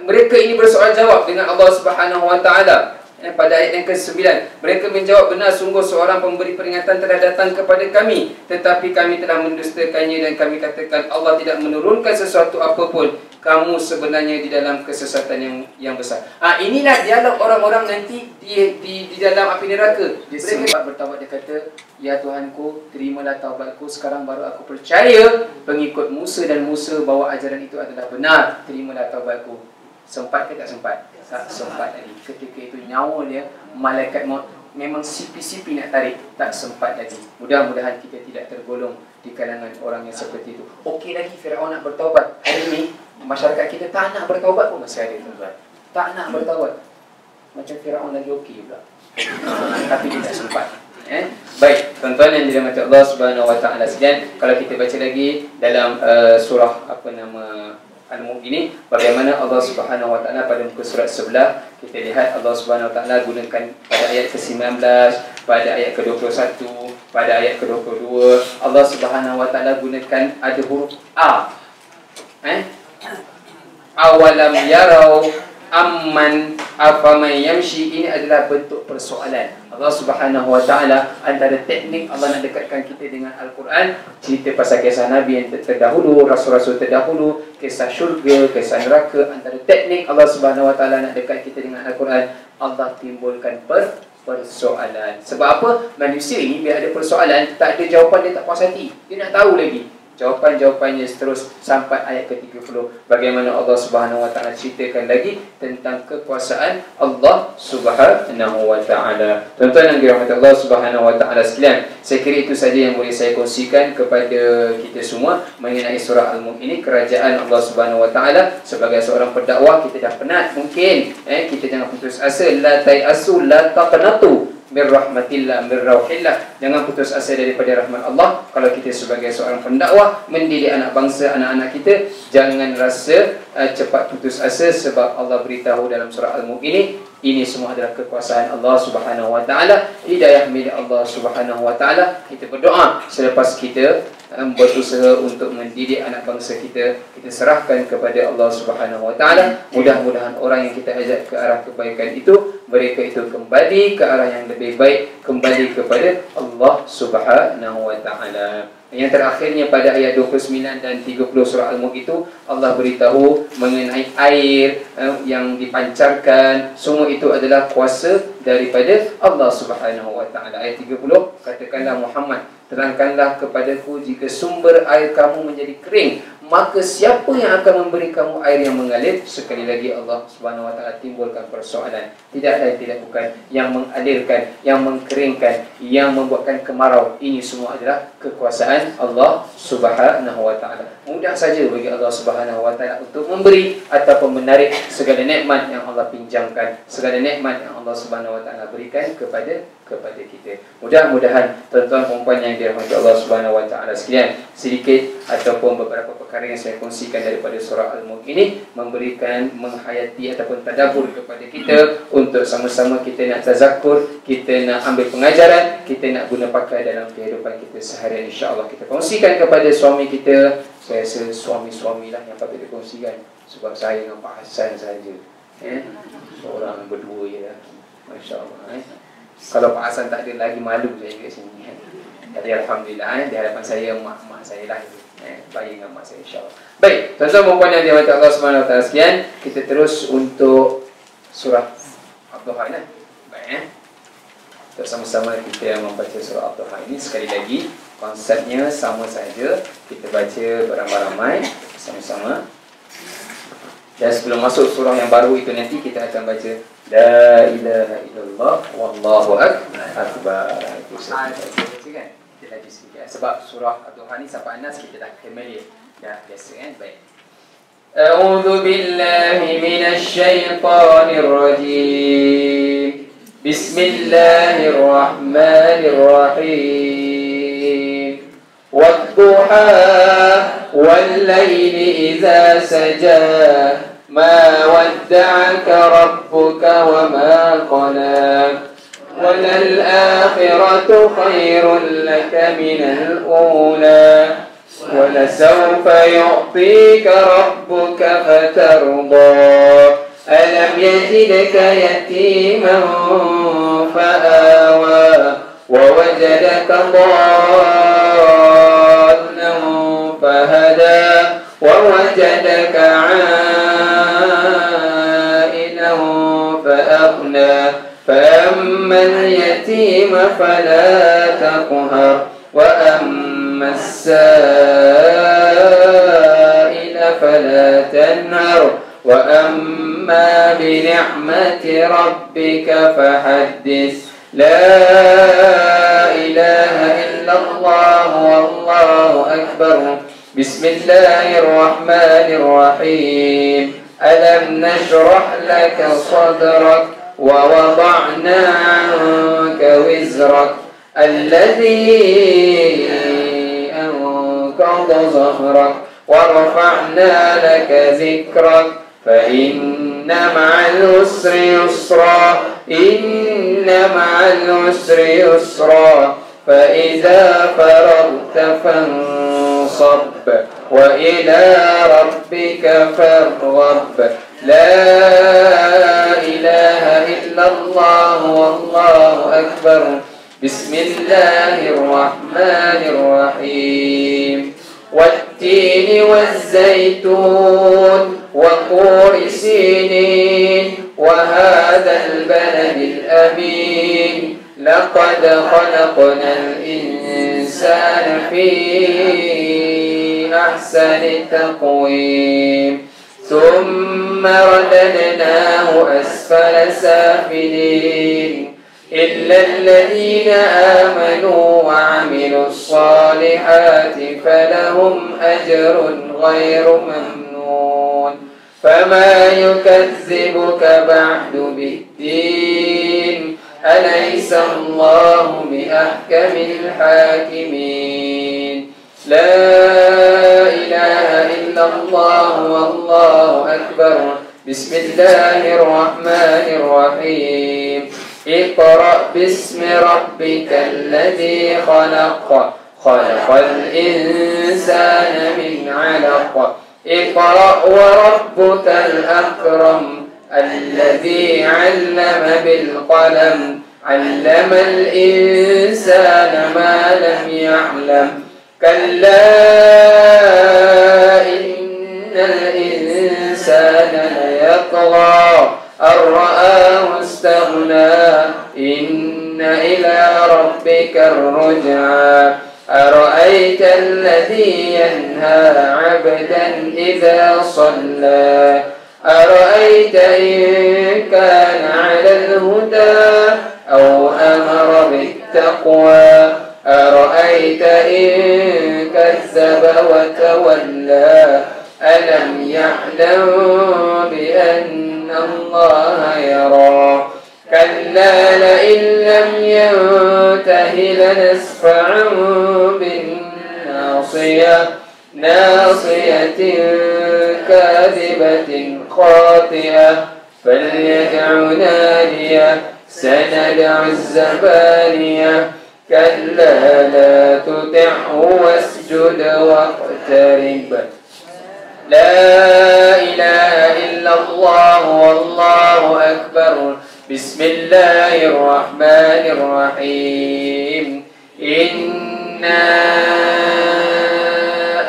Mereka ini bersoal jawab dengan Allah Subhanahu wa taala. Pada ayat yang ke-9, mereka menjawab, benar sungguh seorang pemberi peringatan telah datang kepada kami, tetapi kami telah mendustakannya, dan kami katakan Allah tidak menurunkan sesuatu apapun. Kamu sebenarnya di dalam kesesatan yang besar. Inilah dialog orang-orang nanti di dalam api neraka. Dia sempat bertaubat, dia kata, ya Tuhanku, terimalah taubatku, sekarang baru aku percaya pengikut Musa, dan Musa bawa ajaran itu adalah benar. Terimalah taubatku. Sempat ke tak sempat? Tak sempat lagi. Ketika itu nyawa dia, malaikat maut memang sipi-sipi nak tarik, tak sempat lagi. Mudah-mudahan kita tidak tergolong di kalangan orang yang seperti itu. Okey lagi Firaun nak bertaubat. Hari ini masyarakat kita tak nak bertaubat pun masih ada, tuan-tuan. Tak nak bertaubat. Macam Firaun lagi okey pula. Tapi dia tak sempat. Baik, tuan-tuan yang dirahmati Allah Subhanahu wa taala sekalian, kalau kita baca lagi dalam surah Al-Mulk ini, bagaimana Allah Subhanahu wa taala pada muka surat sebelah, kita lihat Allah Subhanahu wa taala gunakan pada ayat ke-19, pada ayat ke-21, pada ayat ke-22, Allah Subhanahu wa taala gunakan ada huruf A. Awalam yarau amman afaman yamshi, ini adalah bentuk persoalan. Allah Subhanahu wa taala, antara teknik Allah nak dekatkan kita dengan Al-Quran, cerita pasal kisah Nabi yang terdahulu, rasul-rasul terdahulu, kisah syurga, kisah neraka. Antara teknik Allah Subhanahu wa taala nak dekat kita dengan Al-Quran, Allah timbulkan persoalan. Sebab apa? Manusia ini bila ada persoalan, tak ada jawapan, dia tak puas hati. Dia nak tahu lagi. Jawapan-jawapannya seterus sampai ayat ke-30. Bagaimana Allah Subhanahu Wa Taala ceritakan lagi tentang kekuasaan Allah Subhanahu Wa Taala. Tuan-tuan yang dirahmati Allah Subhanahu Wa Taala sekalian, saya kira itu saja yang boleh saya kongsikan kepada kita semua mengenai surah Al-Mulk ini. Kerajaan Allah Subhanahu Wa Taala. Sebagai seorang pendakwah, kita dah penat mungkin. Kita jangan putus asa. La tayasu, la taqnatu min rahmatillah, min rauhillah. Jangan putus asa daripada rahmat Allah. Kalau kita sebagai seorang pendakwah mendidik anak bangsa, anak-anak kita, jangan rasa cepat putus asa. Sebab Allah beritahu dalam surah Al-Mulk ini semua adalah kekuasaan Allah Subhanahu Wa Taala, hidayah milik Allah Subhanahu Wa Taala. Kita berdoa selepas kita berusaha untuk mendidik anak bangsa kita, kita serahkan kepada Allah Subhanahu Wa Taala. Mudah-mudahan orang yang kita ajak ke arah kebaikan itu, mereka itu kembali ke arah yang lebih baik, kembali kepada Allah Subhanahu Wa Taala. Yang terakhirnya pada ayat 29 dan 30 surah Al-Mulk itu, Allah beritahu mengenai air yang dipancarkan. Semua itu adalah kuasa daripada Allah Subhanahu Wa Taala. Ayat 30, katakanlah Muhammad, terangkanlah kepadaku jika sumber air kamu menjadi kering, maka siapa yang akan memberi kamu air yang mengalir? Sekali lagi Allah Subhanahu Wa Taala timbulkan persoalan. Tidak lain tidak bukan yang mengalirkan, yang mengkeringkan, yang membuatkan kemarau. Ini semua adalah kekuasaan Allah Subhanahu Wa Taala. Mudah saja bagi Allah Subhanahu Wa Taala untuk memberi ataupun menarik segala nikmat yang Allah pinjamkan, segala nikmat yang Allah Subhanahu Wa Taala berikan kepada kita. Mudah-mudahan tuan-tuan dan puan yang dirahmati Allah Subhanahu Wa Taala sekalian, sedikit ataupun beberapa perkara yang saya kongsikan daripada surah Al-Mulk ini memberikan, menghayati ataupun tadabbur kepada kita untuk sama-sama kita nak tazakkur, kita nak ambil pengajaran, kita nak guna pakai dalam kehidupan kita seharian. InsyaAllah kita kongsikan kepada suami kita. Saya rasa suami-suami lah yang patut dikongsikan, sebab saya dengan Pak Hassan saja, seorang berdua je lah. Masya Allah. Kalau Pak Hassan tak ada, lagi malu saya kat sini. Jadi Alhamdulillah, di hadapan saya mak saya lah, bayi dengan mak saya, insyaAllah. Baik, tuan-tuan dan puan yang dirahmati Allah Subhanahu Wa Taala sekalian, kita terus untuk surah Ad-Duha ini. Baik, untuk sama-sama kita membaca surah Ad-Duha ini. Sekali lagi, konsepnya sama saja, kita baca beramai-ramai sama-sama. Dan sebelum masuk surah yang baru itu nanti, kita akan baca La ilaha illallah wallahu akbar. Itu saja kan? Kita lagi sedikit. Sebab surah Ad-Duha ni sampai Anas kita dah familiar, dah biasa kan? Baik. A'udzu billahi minasy syaithanir rajim. Bismillahirrahmanirrahim. Wad-duha wal-laili idza saja. ما ودعك ربك وما قلى وللآخرة خير لك من الأولى ولسوف يعطيك ربك فترضى ألم يجدك يتيما فآوى ووجدك ضالا فهدى ووجدك عائلا فأغنى فأما اليتيم فلا تقهر وأما السائل فلا تنهر وأما بنعمة ربك فحدث لا إله إلا الله والله أكبر بسم الله الرحمن الرحيم ألم نشرح لك صدرك ووضعنا عنك وزرك الذي أنقض ظهرك ورفعنا لك ذكرك فإن مع العسر يسرا إن مع العسر يسرا فإذا فرغت فانصب وإلى ربك فارغب لا إله إلا الله والله أكبر بسم الله الرحمن الرحيم والتين والزيتون وطور سينين وهذا البلد الأمين لقد خلقنا الإنسان في أحسن تقويم ثم رددناه أسفل سافلين إلا الذين آمنوا وعملوا الصالحات فلهم أجر غير ممنون فما يكذبك بعد بالدين أليس الله بأحكم الحاكمين لا إله إلا الله والله أكبر بسم الله الرحمن الرحيم اقرأ باسم ربك الذي خلق خلق الإنسان من علق اقرأ وربك الأكرم الذي علم بالقلم علم الإنسان ما لم يعلم كلا إن الإنسان ليطغى أن رآه استغنى إن إلى ربك الرجعى أرأيت الذي ينهى عبدا إذا صلى أرأيت إن كان على الهدى أو أمر بالتقوى أرأيت إن كذب وتولى ألم يعلم بأن الله يرى كلا لئن لم ينته لنسفعا بالناصية ناصية كاذبة خاطئة فليدع نادية سندع الزبانية كلا لا تطعه واسجد واقترب لا إله إلا الله والله أكبر بسم الله الرحمن الرحيم إنا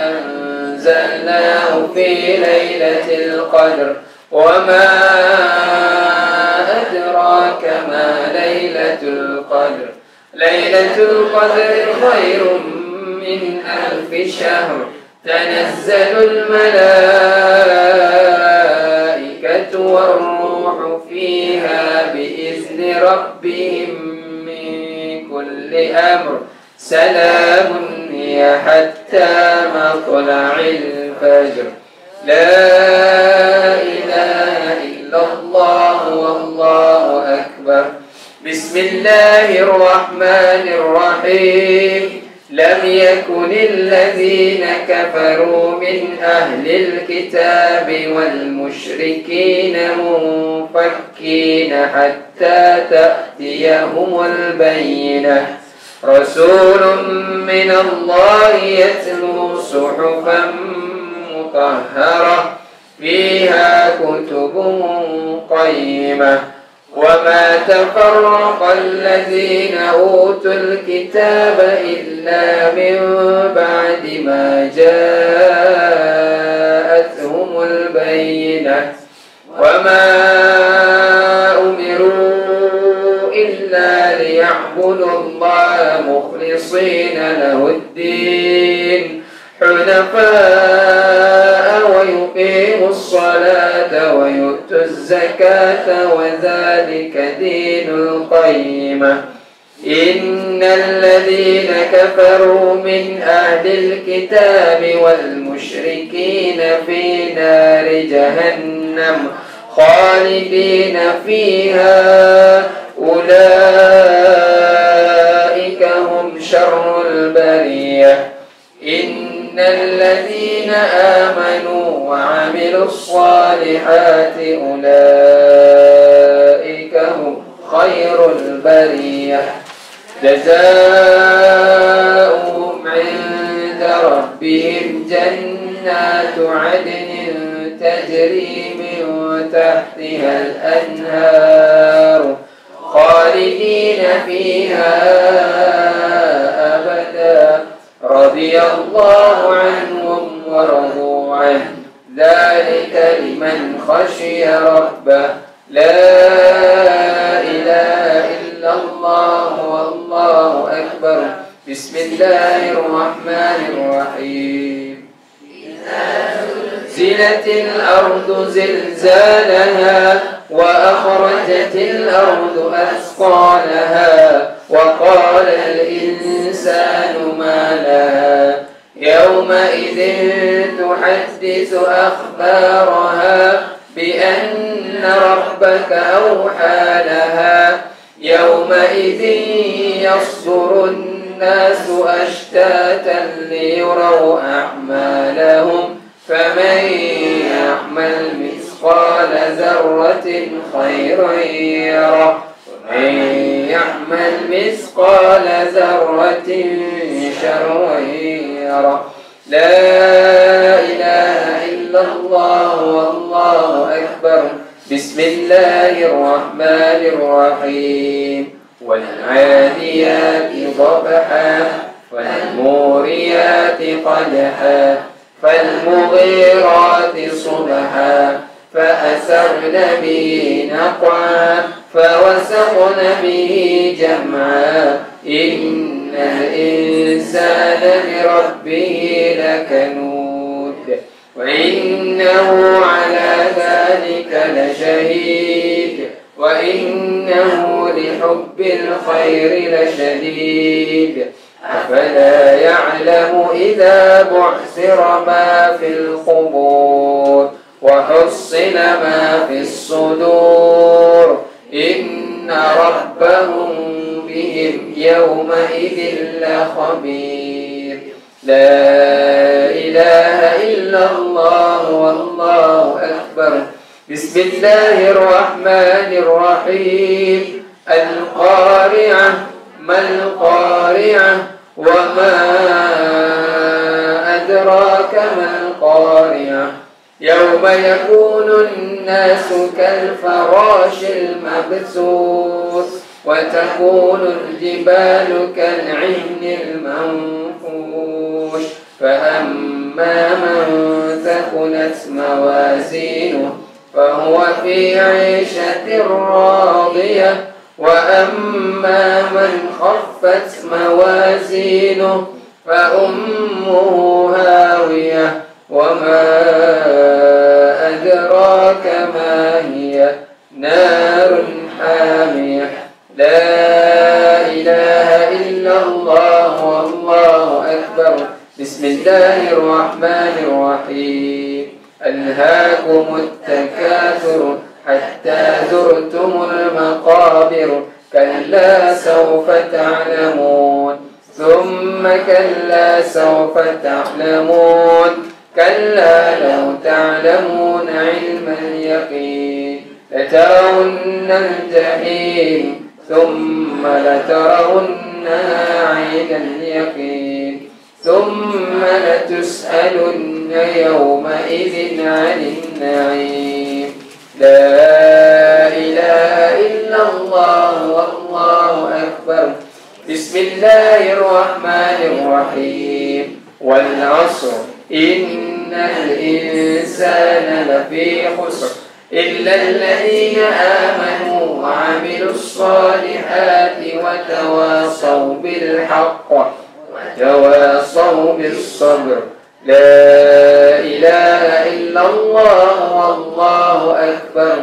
أنزلناه في ليلة القدر وما أدراك ما ليلة القدر ليلة القدر خير من 1000 شهر تنزل الملائكة والروح فيها بإذن ربهم من كل أمر سلام هي حتى مطلع الفجر لا إله إلا الله والله أكبر بسم الله الرحمن الرحيم لم يكن الذين كفروا من أهل الكتاب والمشركين منفكين حتى تأتيهم البينة رسول من الله يتلو صحفا مطهرة فيها كتب قيمة وما تفرق الذين أوتوا الكتاب إلا من بعد ما جاءتهم البينة وما أمروا إلا ليعبدوا الله مخلصين له الدين حنفاء ويقيموا الصلاة ويؤتوا الزكاة وذلك دين القيمة إن الذين كفروا من أهل الكتاب والمشركين في نار جهنم خالدين فيها أولئك هم شر البرية إن الذين آمنوا وعملوا الصالحات أولئك هم خير البرية جزاؤهم عند ربهم جنات عدن تجري من تحتها الأنهار خالدين فيها أبدا رضي الله عنهم ورضوا عنه ذلك لمن خشي ربه لا إله إلا الله بسم الله الرحمن الرحيم زلزلت الأرض زلزالها وأخرجت الأرض أثقالها وقال الإنسان ما لها يومئذ تحدث أخبارها بأن ربك أوحى لها يومئذ يصدر الناس أشتاتا ليروا أعمالهم فمن يعمل مثقال ذرة خيرا يره ومن يعمل مثقال ذرة شرا يره لا إله إلا الله والله أكبر بسم الله الرحمن الرحيم والعاديات ضبحا والموريات قدحا فالمغيرات صبحا فأثرن به نقعا فوسطن به جمعا إن الإنسان لربه لكنود وإنه على ذلك لشهيد وإنه لحب الخير لشديد أفلا يعلم إذا بعثر ما في القبور وحصل ما في الصدور إن ربهم بهم يومئذ لخبير لا إله إلا الله والله أكبر بسم الله الرحمن الرحيم القارعة ما القارعة وما أدراك ما القارعة يوم يكون الناس كالفراش المبثوث وتكون الجبال كالعهن المنفوش فأما من ثقلت موازينه فهو في عيشة راضية وأما من خفت موازينه فأمه هاوية وما أدراك ما هي نار حامية لا إله إلا الله والله أكبر بسم الله الرحمن الرحيم ألهاكم التكاثر حتى زرتم المقابر كلا سوف تعلمون ثم كلا سوف تعلمون كلا لو تعلمون علم اليقين لترون الجحيم ثم لترونها عين اليقين ثم لتسألن يومئذ عن النعيم لا إله إلا الله والله أكبر بسم الله الرحمن الرحيم والعصر إن الإنسان لفي خسر إلا الذين آمنوا وعملوا الصالحات وتواصوا بالحق وتواصوا بالصبر لا إله إلا الله والله أكبر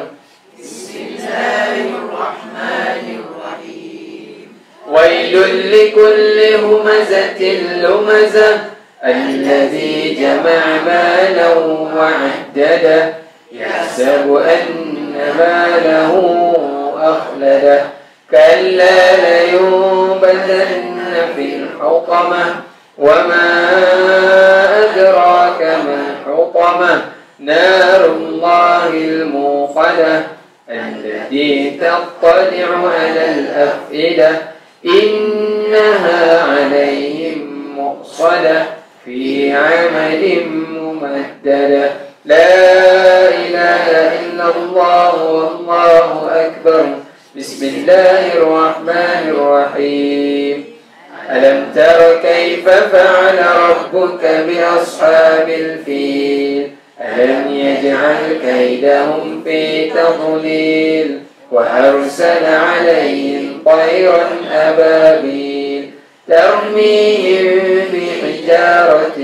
بسم الله الرحمن الرحيم ويل لكل همزة لمزة الذي جمع مالا وعدده يحسب أن ماله أخلده كلا لينبذن في الحطمة وما أدراك ما الحطمة نار الله الموقدة التي تطلع على الأفئدة إنها عليهم مؤصدة في عمد ممددة لا إله إلا الله والله أكبر بسم الله الرحمن الرحيم ألم تر كيف فعل ربك بأصحاب الفيل ألم يجعل كيدهم في تضليل وأرسل عليهم طيرا أبابيل ترميهم بحجارة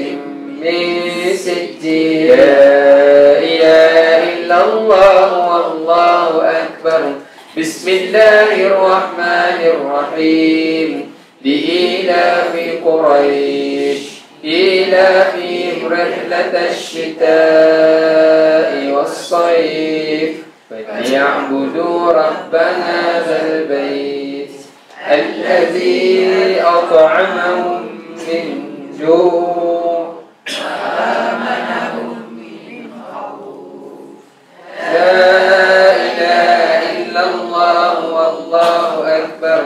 من سجيل لا إله إلا الله والله أكبر بسم الله الرحمن الرحيم لإيلاف قريش إيلافهم رحلة الشتاء والصيف فليعبدوا رب هذا البيت الذي أطعمهم من جوع وآمنهم من خوف لا إله إلا الله والله أكبر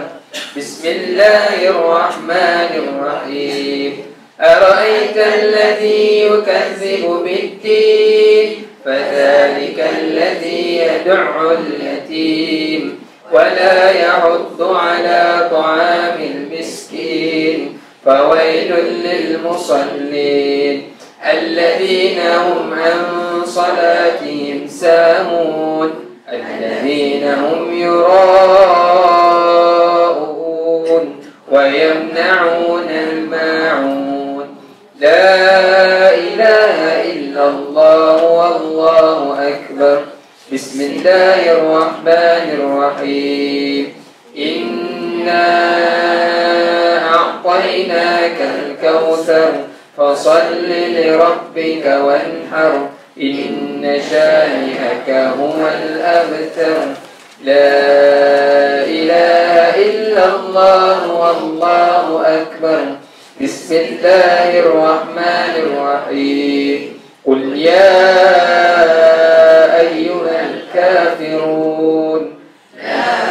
بسم الله الرحمن الرحيم أرأيت الذي يكذب بالدين فذلك الذي يدع اليتيم ولا يحض على طعام المسكين فويل للمصلين الذين هم عن صلاتهم ساهون الذين هم يراءون ويمنعون الماعون لا إله إلا الله والله أكبر بسم الله الرحمن الرحيم إنا أعطيناك الكوثر فصل لربك وانحر إن شانئك هو الأبتر لا إله إلا الله والله أكبر بسم الله الرحمن الرحيم قل يا أيها الكافرون لا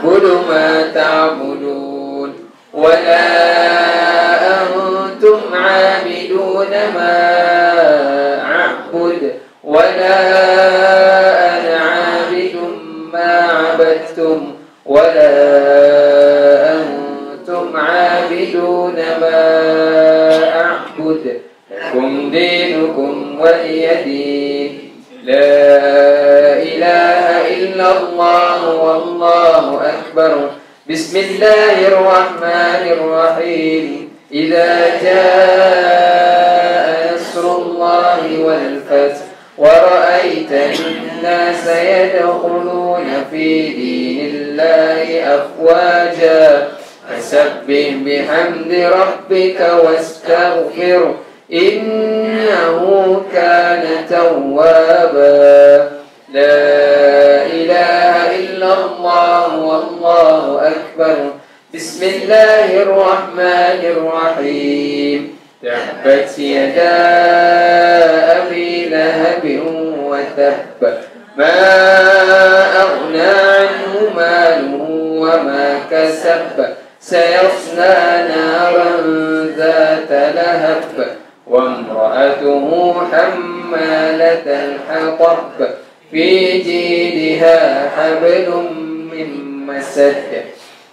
أعبد ما تعبدون ولا أنتم عابدون ما أعبد ولا أنا عابد ما عبدتم ولا أنتم عابدون ما أعبد لكم دينكم ولي دين لا إله إلا الله والله أكبر بسم الله الرحمن الرحيم إذا جاء نصر الله والفتح ورأيت الناس يدخلون في دين الله أفواجا فسبح بحمد ربك واستغفره إنه كان توابا لا إله إلا الله والله أكبر بسم الله الرحمن الرحيم تبت يدا أبي لهب وتب ما أغنى عنه ماله وما كسب سيصلى نارا ذات لهب وامرأته حمالة الحطب في جيدها حبل من مسد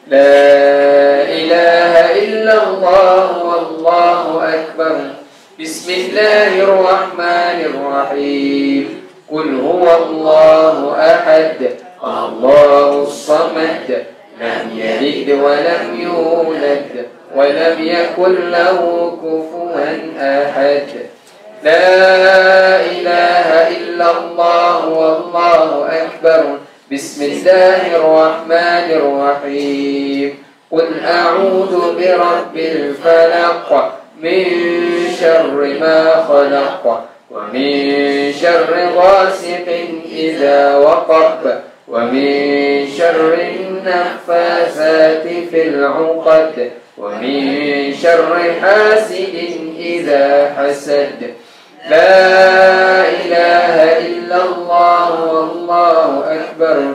لا إله إلا الله والله أكبر بسم الله الرحمن الرحيم قل هو الله أحد الله الصمد لم يلد ولم يولد ولم يكن له كفوا أحد لا إله إلا الله والله أكبر بسم الله الرحمن الرحيم قل أعوذ برب الفلق من شر ما خلق ومن شر غاسق إذا وقب ومن شر النفاثات في العقد ومن شر حاسد إذا حسد لا إله إلا الله والله أكبر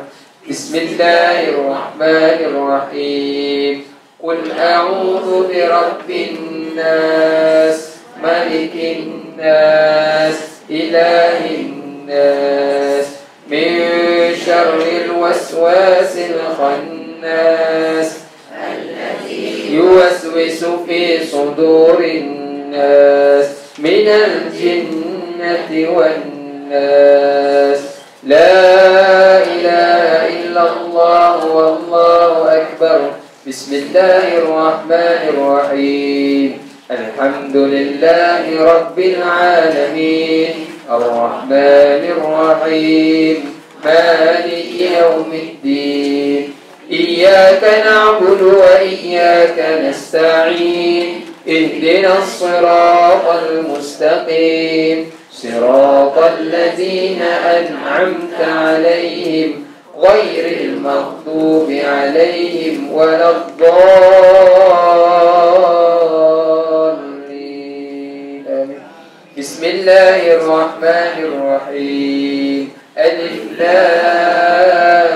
بسم الله الرحمن الرحيم قل أعوذ برب الناس ملك الناس إله الناس من شر الوسواس الخناس يوسوس في صدور الناس من الجنة والناس لا إله إلا الله والله أكبر بسم الله الله الرحمن الرحيم الحمد لله رب العالمين الرحمن الرحيم مالك يوم الدين إياك نعبد وإياك نستعين اهدنا الصراط المستقيم صراط الذين أنعمت عليهم غير المغضوب عليهم ولا الضالين آمين. بسم الله الرحمن الرحيم ألف لام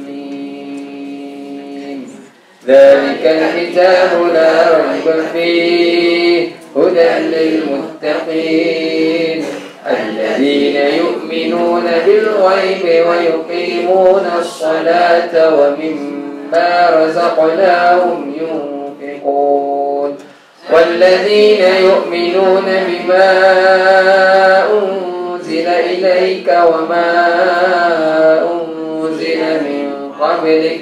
ميم ذلك الكتاب لا ريب فيه هدى للمتقين الذين يؤمنون بالغيب ويقيمون الصلاة ومما رزقناهم ينفقون والذين يؤمنون بما أنزل إليك وما أنزل من قبلك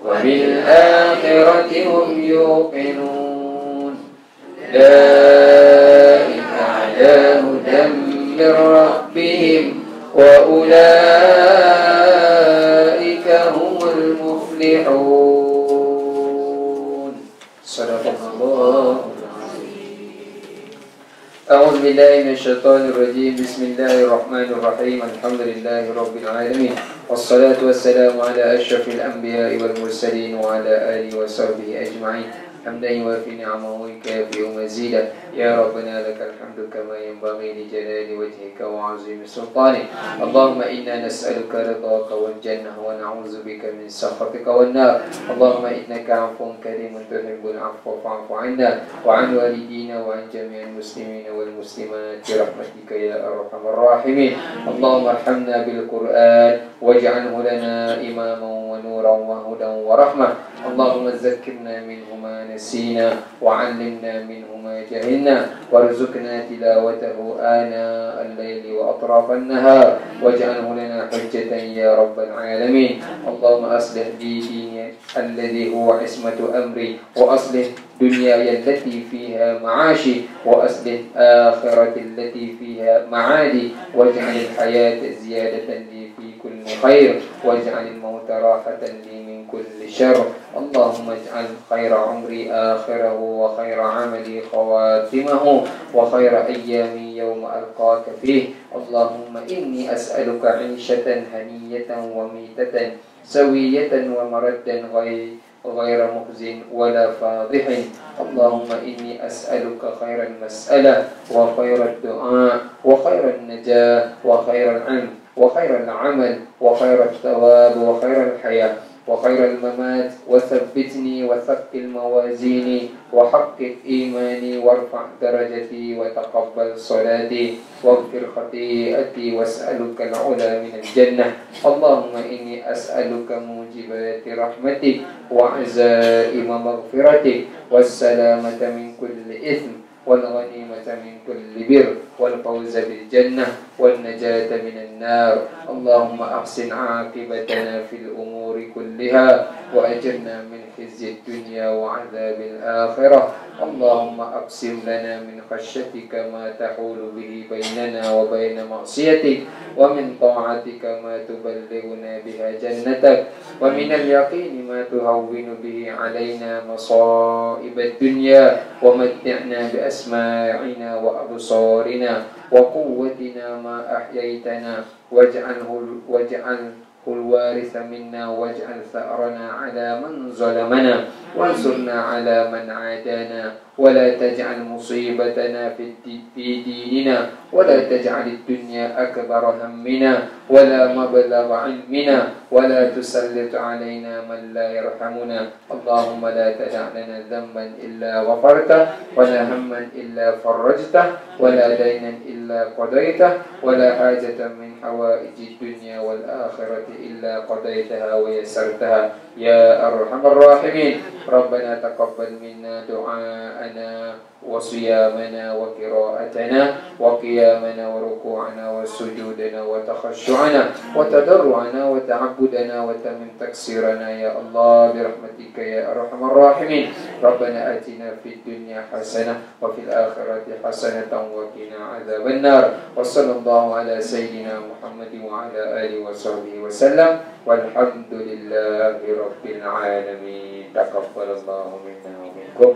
وبالآخرة هم يوقنون أولئك على هدى من ربهم وأولئك هم المفلحون صدق الله. أعوذ بالله من الشيطان الرجيم بسم الله الرحمن الرحيم الحمد لله رب العالمين والصلاة والسلام على أشرف الأنبياء والمرسلين وعلى آله وصحبه أجمعين حمدا يوافي نعمه ويكافئ مزيدا يا ربنا لك الحمد كما ينبغي لجلال وجهك وعظيم سلطانك اللهم إنا نسألك رضاك والجنة ونعوذ بك من سخطك والنار اللهم إنك عفو كريم تحب العفو فاعف عنا وعن والدينا وعن جميع المسلمين والمسلمات برحمتك يا أرحم الراحمين اللهم ارحمنا بالقرآن واجعله لنا إماما ونورا وهدى ورحمة اللهم ذكرنا منه ما نسينا وعلمنا منه ما جهلنا وارزقنا تلاوته آناء الليل وأطراف النهار واجعله لنا حجة يا رب العالمين اللهم أصلح ديني الذي هو عصمة أمري وأصلح دنياي التي فيها معاشي وأصلح آخرة التي فيها معادي واجعل الحياة زيادة لي في كل خير واجعل الموت راحة لي من كل شر اللهم اجعل خير عمري آخره وخير عملي خواتمه وخير أيامي يوم ألقاك فيه اللهم إني أسألك عيشة هنية وميتة سوية ومردا غير مخزن ولا فاضح اللهم إني أسألك خير المسألة وخير الدعاء وخير النجاة وخير العلم وخير العمل وخير الثواب وخير الحياة وخير الممات وثبتني وثقل موازيني وحقق إيماني وارفع درجتي وتقبل صلاتي واغفر خطيئتي واسألك العلا من الجنة اللهم إني أسألك موجبات رحمتك وعزائم مغفرتك والسلامة من كل إثم والغنيمة من كل بر والفوز بالجنة والنجاة من النار اللهم أحسن عاقبتنا في الأمور كلها وأجرنا من خزي الدنيا وعذاب الآخرة اللهم أقسم لنا من خشيتك ما تحول به بيننا وبين معصيتك ومن طاعتك ما تبلغنا بها جنتك ومن اليقين ما تهون به علينا مصائب الدنيا ومتعنا بأسماعنا وأبصارنا وقوتنا ما أحييتنا واجعله الوارث منا واجعل ثأرنا على من ظلمنا وانصرنا على من عادانا ولا تجعل مصيبتنا في ديننا ولا تجعل الدنيا أكبر همنا ولا مبلغ علمنا ولا تسلط علينا من لا يرحمنا اللهم لا تدع لنا ذنبا إلا غفرته ولا هما إلا فرجته ولا دينا إلا قضيته ولا حاجة من حوائج الدنيا والآخرة إلا قضيتها ويسرتها يا أرحم الراحمين ربنا تقبل منا دعاءنا دعاءنا وصيامنا وقراءتنا وقيامنا وركوعنا وسجودنا وتخشعنا وتضرعنا وتعبدنا وتمن تكسيرنا يا الله برحمتك يا أرحم الراحمين. ربنا آتنا في الدنيا حسنة وفي الآخرة حسنة وقنا عذاب النار. وصلى الله على سيدنا محمد وعلى آله وصحبه وسلم والحمد لله رب العالمين. تقبل الله منا ومنكم.